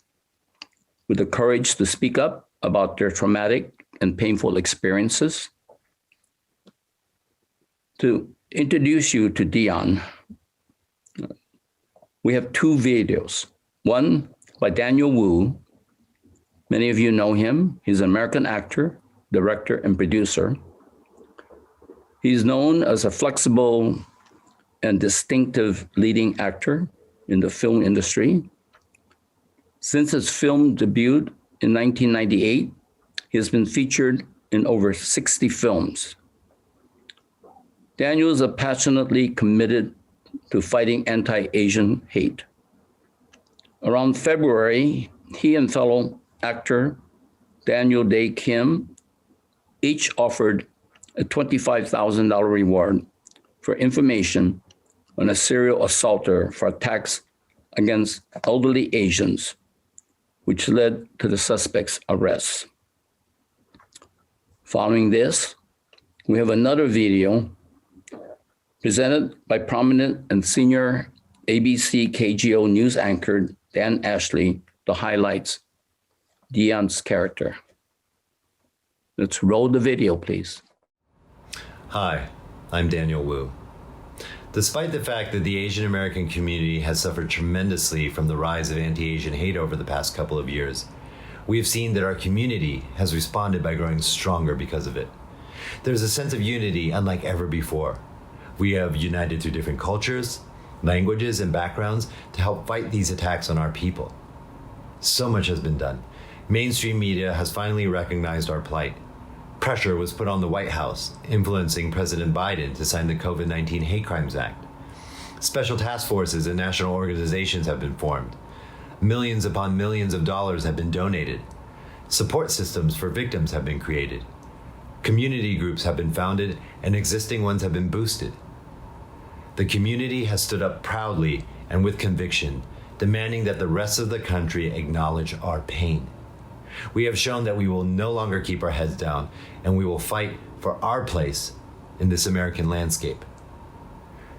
with the courage to speak up about their traumatic and painful experiences. To introduce you to Dion, we have 2 videos. One by Daniel Wu. Many of you know him. He's an American actor, director, and producer. He's known as a flexible and distinctive leading actor in the film industry. Since his film debut in 1998, he has been featured in over 60 films. Daniel is passionately committed to fighting anti-Asian hate. Around February, he and fellow actor Daniel Dae Kim each offered a $25,000 reward for information on a serial assaulter for attacks against elderly Asians, which led to the suspect's arrest. Following this, we have another video presented by prominent and senior ABC KGO news anchor Dan Ashley that highlights Dion's character. Let's roll the video, please. Hi, I'm Daniel Wu. Despite the fact that the Asian American community has suffered tremendously from the rise of anti-Asian hate over the past couple of years, we have seen that our community has responded by growing stronger because of it. There's a sense of unity unlike ever before. We have united through different cultures, languages, and backgrounds to help fight these attacks on our people. So much has been done. Mainstream media has finally recognized our plight. Pressure was put on the White House, influencing President Biden to sign the COVID-19 Hate Crimes Act. Special task forces and national organizations have been formed. Millions upon millions of dollars have been donated. Support systems for victims have been created. Community groups have been founded and existing ones have been boosted. The community has stood up proudly and with conviction, demanding that the rest of the country acknowledge our pain. We have shown that we will no longer keep our heads down, and we will fight for our place in this American landscape.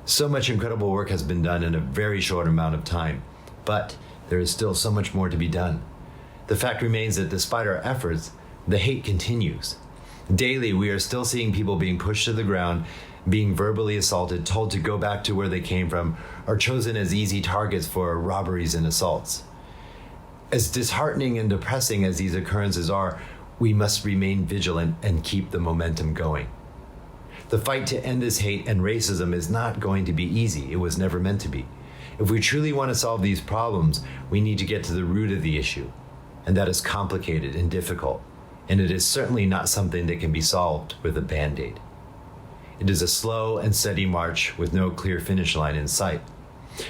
So much incredible work has been done in a very short amount of time, but there is still so much more to be done. The fact remains that despite our efforts, the hate continues. Daily, we are still seeing people being pushed to the ground being verbally assaulted, told to go back to where they came from, or chosen as easy targets for robberies and assaults. As disheartening and depressing as these occurrences are, we must remain vigilant and keep the momentum going. The fight to end this hate and racism is not going to be easy. It was never meant to be. If we truly want to solve these problems, we need to get to the root of the issue. And that is complicated and difficult. And it is certainly not something that can be solved with a Band-Aid. It is a slow and steady march with no clear finish line in sight.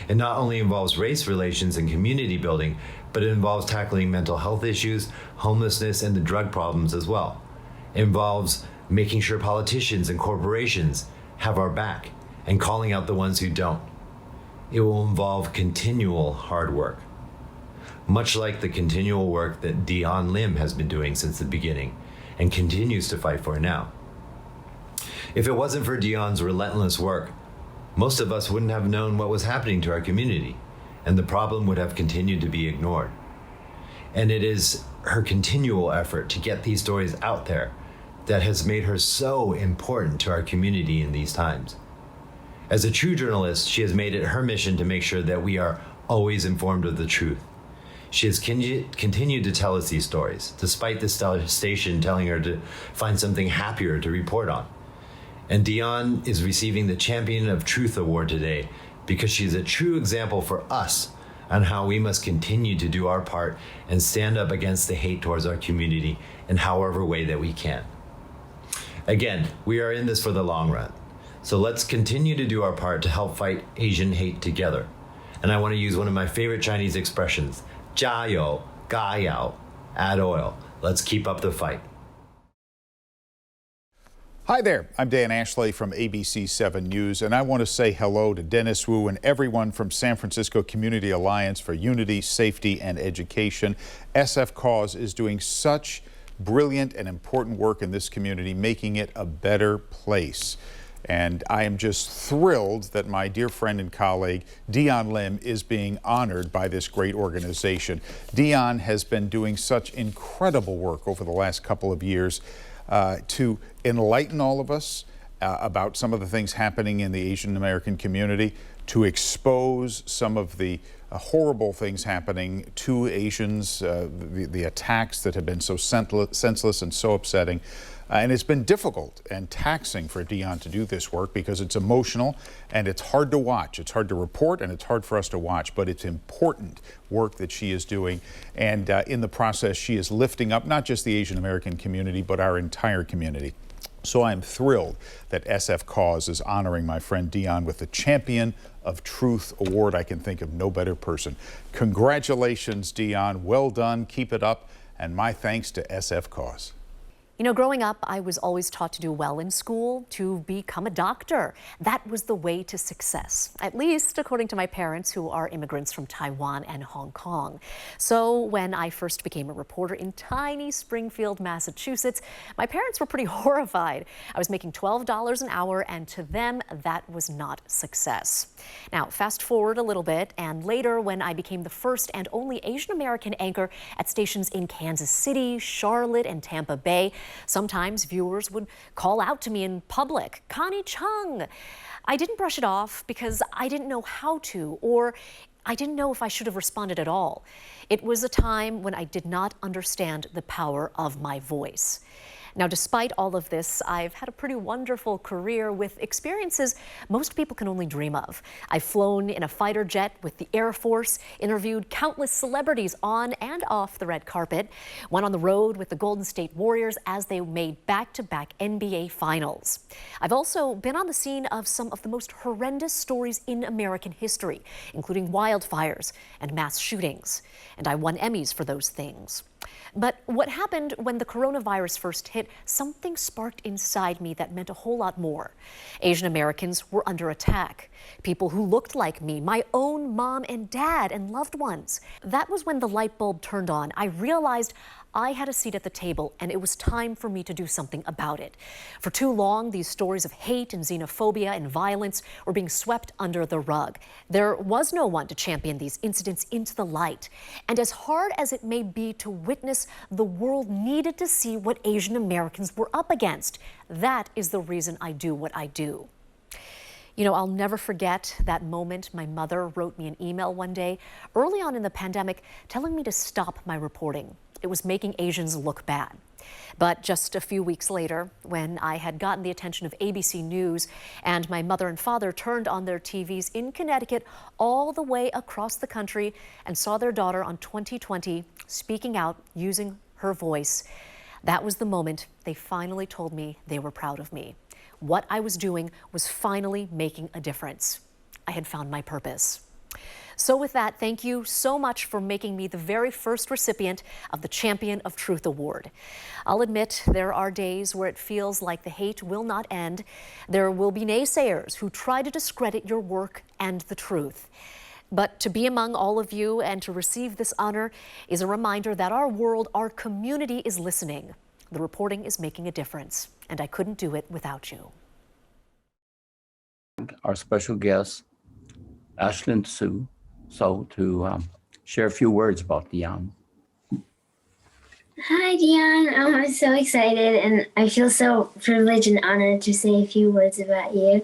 It not only involves race relations and community building, but it involves tackling mental health issues, homelessness, and the drug problems as well. It involves making sure politicians and corporations have our back and calling out the ones who don't. It will involve continual hard work, much like the continual work that Dion Lim has been doing since the beginning and continues to fight for now. If it wasn't for Dion's relentless work, most of us wouldn't have known what was happening to our community, and the problem would have continued to be ignored. And it is her continual effort to get these stories out there that has made her so important to our community in these times. As a true journalist, she has made it her mission to make sure that we are always informed of the truth. She has continued to tell us these stories, despite the station telling her to find something happier to report on. And Dion is receiving the Champion of Truth Award today because she is a true example for us on how we must continue to do our part and stand up against the hate towards our community in however way that we can. Again, we are in this for the long run. So let's continue to do our part to help fight Asian hate together. And I want to use one of my favorite Chinese expressions, 加油, 加油, add oil. Let's keep up the fight. Hi there, I'm Dan Ashley from ABC 7 News, and I want to say hello to Dennis Wu and everyone from San Francisco Community Alliance for Unity, Safety, and Education. SF Cause is doing such brilliant and important work in this community, making it a better place. And I am just thrilled that my dear friend and colleague, Dion Lim, is being honored by this great organization. Dion has been doing such incredible work over the last couple of years to enlighten all of us about some of the things happening in the Asian American community, to expose some of the horrible things happening to Asians, the attacks that have been so senseless and so upsetting. And it's been difficult and taxing for Dion to do this work because it's emotional and it's hard to watch. It's hard to report and it's hard for us to watch, but it's important work that she is doing. And in the process, she is lifting up not just the Asian American community, but our entire community. So I'm thrilled that SF Cause is honoring my friend Dion with the Champion of Truth Award. I can think of no better person. Congratulations, Dion. Well done. Keep it up. And my thanks to SF Cause. You know, growing up, I was always taught to do well in school, to become a doctor. That was the way to success, at least according to my parents, who are immigrants from Taiwan and Hong Kong. So when I first became a reporter in tiny Springfield, Massachusetts, my parents were pretty horrified. I was making $12 an hour, and to them, that was not success. Now, fast forward a little bit, and later when I became the first and only Asian American anchor at stations in Kansas City, Charlotte, and Tampa Bay, sometimes viewers would call out to me in public, Connie Chung. I didn't brush it off because I didn't know how to, or I didn't know if I should have responded at all. It was a time when I did not understand the power of my voice. Now, despite all of this, I've had a pretty wonderful career with experiences most people can only dream of. I've flown in a fighter jet with the Air Force, interviewed countless celebrities on and off the red carpet, went on the road with the Golden State Warriors as they made back-to-back NBA finals. I've also been on the scene of some of the most horrendous stories in American history, including wildfires and mass shootings. And I won Emmys for those things. But what happened when the coronavirus first hit, something sparked inside me that meant a whole lot more. Asian Americans were under attack. People who looked like me, my own mom and dad and loved ones. That was when the light bulb turned on. I realized I had a seat at the table, and it was time for me to do something about it. For too long, these stories of hate and xenophobia and violence were being swept under the rug. There was no one to champion these incidents into the light. And as hard as it may be to witness, the world needed to see what Asian Americans were up against. That is the reason I do what I do. You know, I'll never forget that moment. My mother wrote me an email one day early on in the pandemic telling me to stop my reporting. It was making Asians look bad. But just a few weeks later, when I had gotten the attention of ABC News and my mother and father turned on their TVs in Connecticut all the way across the country and saw their daughter on 2020 speaking out using her voice, that was the moment they finally told me they were proud of me. What I was doing was finally making a difference. I had found my purpose. So with that, thank you so much for making me the very first recipient of the Champion of Truth Award. I'll admit there are days where it feels like the hate will not end. There will be naysayers who try to discredit your work and the truth. But to be among all of you and to receive this honor is a reminder that our world, our community is listening. The reporting is making a difference, and I couldn't do it without you. Our special guest, Ashlyn Sue, to share a few words about Dion. Hi, Dion. I'm so excited, and I feel so privileged and honored to say a few words about you.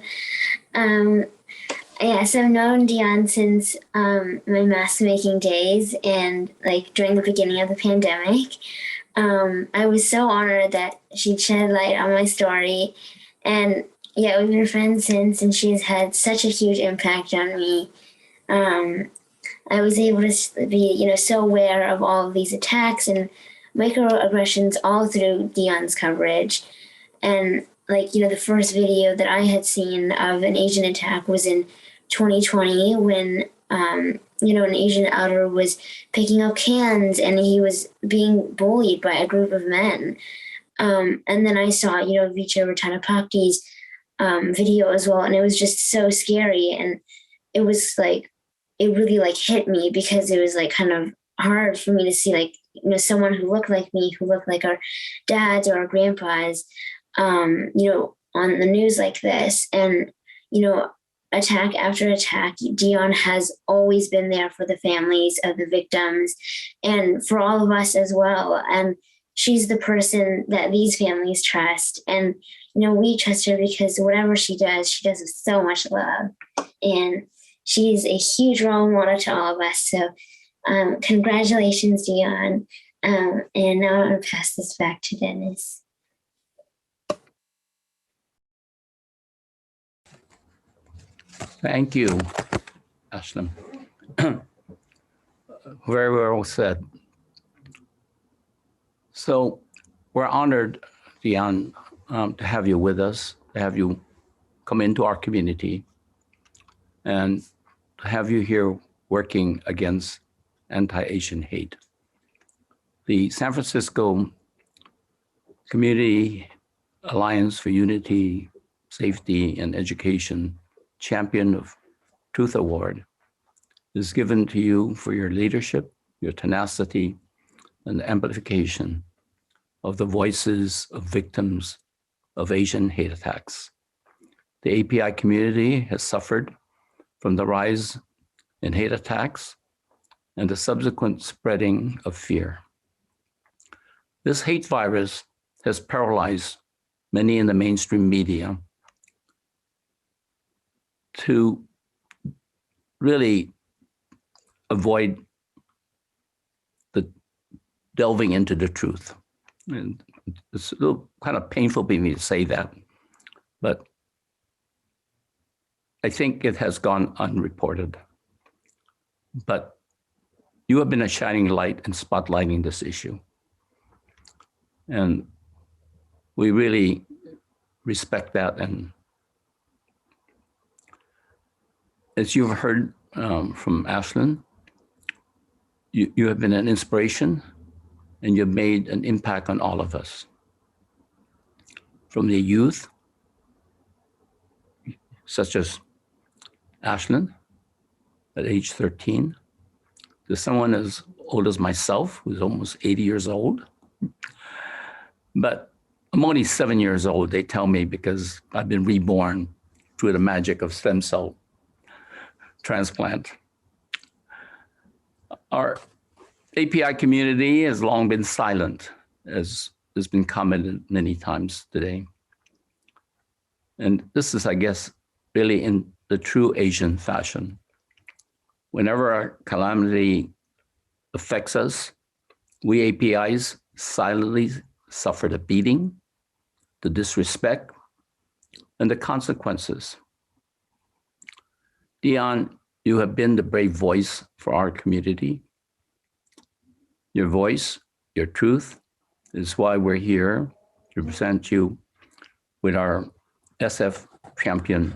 So I've known Dion since my mask making days and like during the beginning of the pandemic. I was so honored that she'd shed light on my story, and yeah, we've been friends since, and she's had such a huge impact on me. I was able to be, so aware of all of these attacks and microaggressions all through Dion's coverage. And the first video that I had seen of an Asian attack was in 2020 when, an Asian outer was picking up cans and he was being bullied by a group of men. And then I saw, Vicha Ratanapakdit's video as well. And it was just so scary. And it was it really hit me because it was kind of hard for me to see someone who looked like me, who looked like our dads or our grandpas, on the news like this. And, attack after attack, Dion has always been there for the families of the victims and for all of us as well. And she's the person that these families trust. And, we trust her because whatever she does with so much love. And she's a huge role model to all of us. So congratulations, Dion. And now I'm going to pass this back to Dennis. Thank you, Ashlyn. Very well said. So we're honored, Dion, to have you with us, to have you come into our community, and to have you here working against anti-Asian hate. The San Francisco Community Alliance for Unity, Safety, and Education Champion of Truth Award is given to you for your leadership, your tenacity, and the amplification of the voices of victims of Asian hate attacks. The API community has suffered from the rise in hate attacks and the subsequent spreading of fear. This hate virus has paralyzed many in the mainstream media to really avoid the delving into the truth. And it's a little kind of painful for me to say that, but I think it has gone unreported. But you have been a shining light in spotlighting this issue. And we really respect that. And as you've heard from Ashlyn, you have been an inspiration and you've made an impact on all of us. From the youth, such as Ashlyn at age 13, to someone as old as myself, who's almost 80 years old. But I'm only 7 years old, they tell me, because I've been reborn through the magic of stem cell transplant. Our API community has long been silent, as has been commented many times today. And this is, I guess, really in the true Asian fashion. Whenever a calamity affects us, we APIs silently suffer the beating, the disrespect, and the consequences. Dion, you have been the brave voice for our community. Your voice, your truth is why we're here to present you with our SF Champion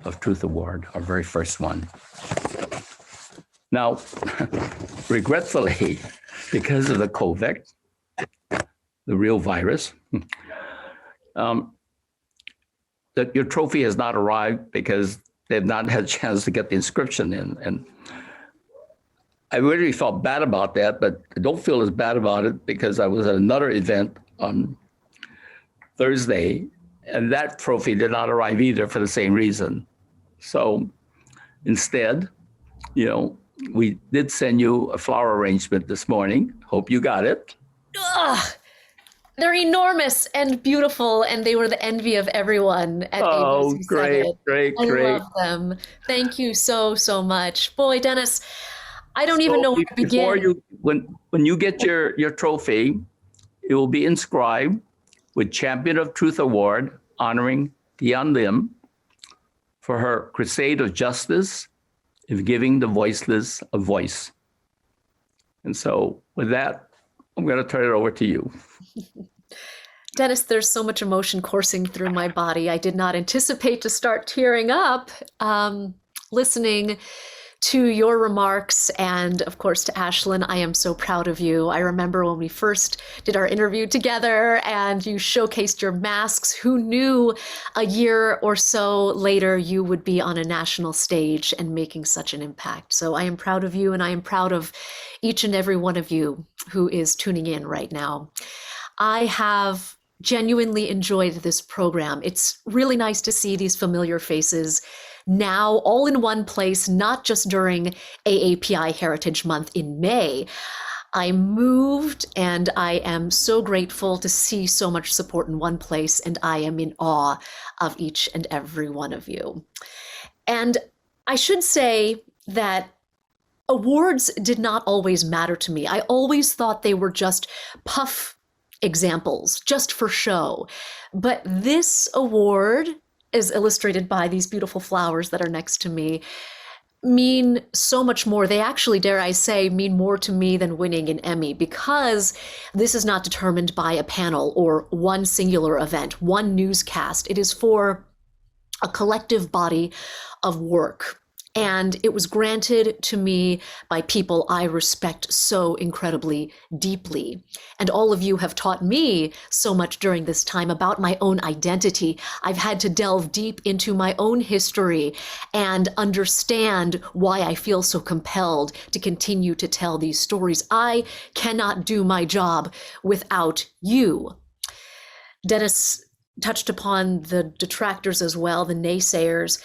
of Truth Award, our very first one. Now, regretfully, because of the COVID, the real virus, that your trophy has not arrived because they've not had a chance to get the inscription in. And I really felt bad about that, but I don't feel as bad about it because I was at another event on Thursday, and that trophy did not arrive either for the same reason. So instead, we did send you a flower arrangement this morning. Hope you got it. Ugh, they're enormous and beautiful, and they were the envy of everyone at ABC7. Great. I love them. Thank you so much. Boy, Dennis, I don't even know where to begin. When you get your trophy, it will be inscribed with Champion of Truth Award honoring Dion Lim for her crusade of justice in giving the voiceless a voice. And so with that, I'm going to turn it over to you. Dennis, there's so much emotion coursing through my body. I did not anticipate to start tearing up listening to your remarks, and of course to Ashlyn. I am so proud of you. I remember when we first did our interview together and you showcased your masks. Who knew a year or so later you would be on a national stage and making such an impact? So I am proud of you, and I am proud of each and every one of you who is tuning in right now. I have genuinely enjoyed this program. It's really nice to see these familiar faces now all in one place, not just during AAPI Heritage Month in May. I'm moved and I am so grateful to see so much support in one place, and I am in awe of each and every one of you. And I should say that awards did not always matter to me. I always thought they were just puff examples, just for show. But this award, is illustrated by these beautiful flowers that are next to me, mean so much more. They actually, dare I say, mean more to me than winning an Emmy, because this is not determined by a panel or one singular event, one newscast. It is for a collective body of work. And it was granted to me by people I respect so incredibly deeply. And all of you have taught me so much during this time about my own identity. I've had to delve deep into my own history and understand why I feel so compelled to continue to tell these stories. I cannot do my job without you. Dennis touched upon the detractors as well, the naysayers,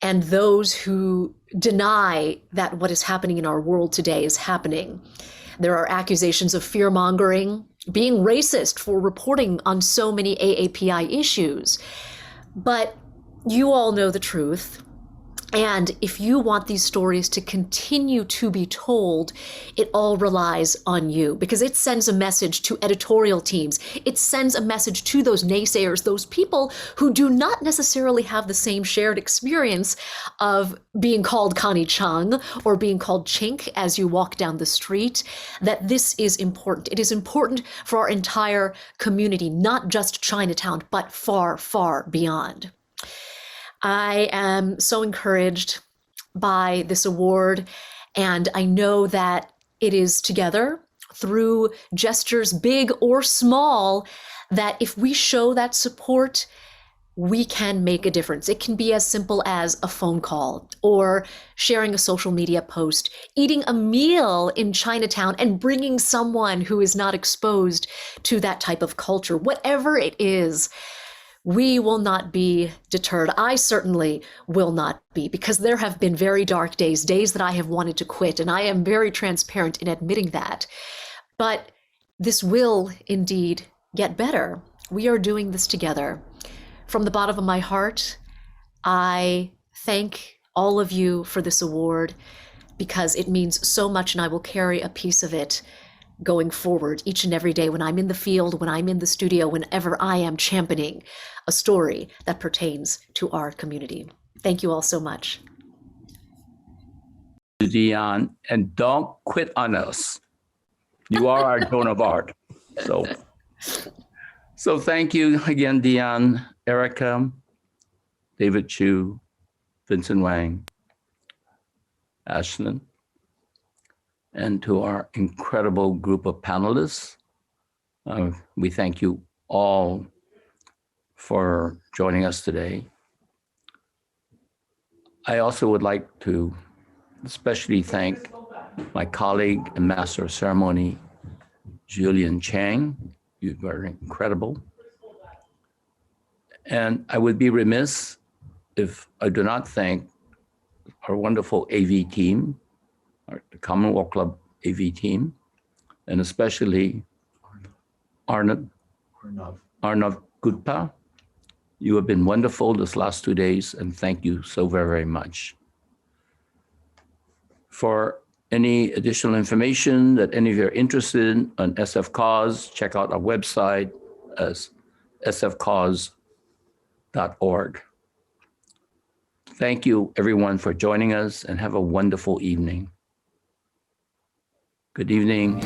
and those who deny that what is happening in our world today is happening. There are accusations of fear-mongering, being racist for reporting on so many AAPI issues. But you all know the truth. And if you want these stories to continue to be told, it all relies on you, because it sends a message to editorial teams. It sends a message to those naysayers, those people who do not necessarily have the same shared experience of being called Connie Chung or being called Chink as you walk down the street, that this is important. It is important for our entire community, not just Chinatown, but far, far beyond. I am so encouraged by this award, and I know that it is together through gestures big or small that if we show that support, we can make a difference. It can be as simple as a phone call or sharing a social media post, eating a meal in Chinatown and bringing someone who is not exposed to that type of culture. Whatever it is, we will not be deterred. I certainly will not be, because there have been very dark days that I have wanted to quit, and I am very transparent in admitting that. But this will indeed get better. We are doing this together. From the bottom of my heart, I thank all of you for this award because it means so much, and I will carry a piece of it going forward each and every day when I'm in the field, when I'm in the studio, whenever I am championing a story that pertains to our community. Thank you all so much. Dion, and don't quit on us. You are our Joan of Arc. So thank you again, Dion, Erika, David Chu, Vincent Wang, Ashlyn, and to our incredible group of panelists. We thank you all for joining us today. I also would like to especially thank my colleague and Master of Ceremony, Julian Chang. You were incredible. And I would be remiss if I do not thank our wonderful AV team, the Commonwealth Club AV team, and especially Arnav Gupta. You have been wonderful this last 2 days, and thank you so very, very much. For any additional information that any of you are interested in on SF Cause, check out our website as sfcause.org. Thank you, everyone, for joining us, and have a wonderful evening. Good evening.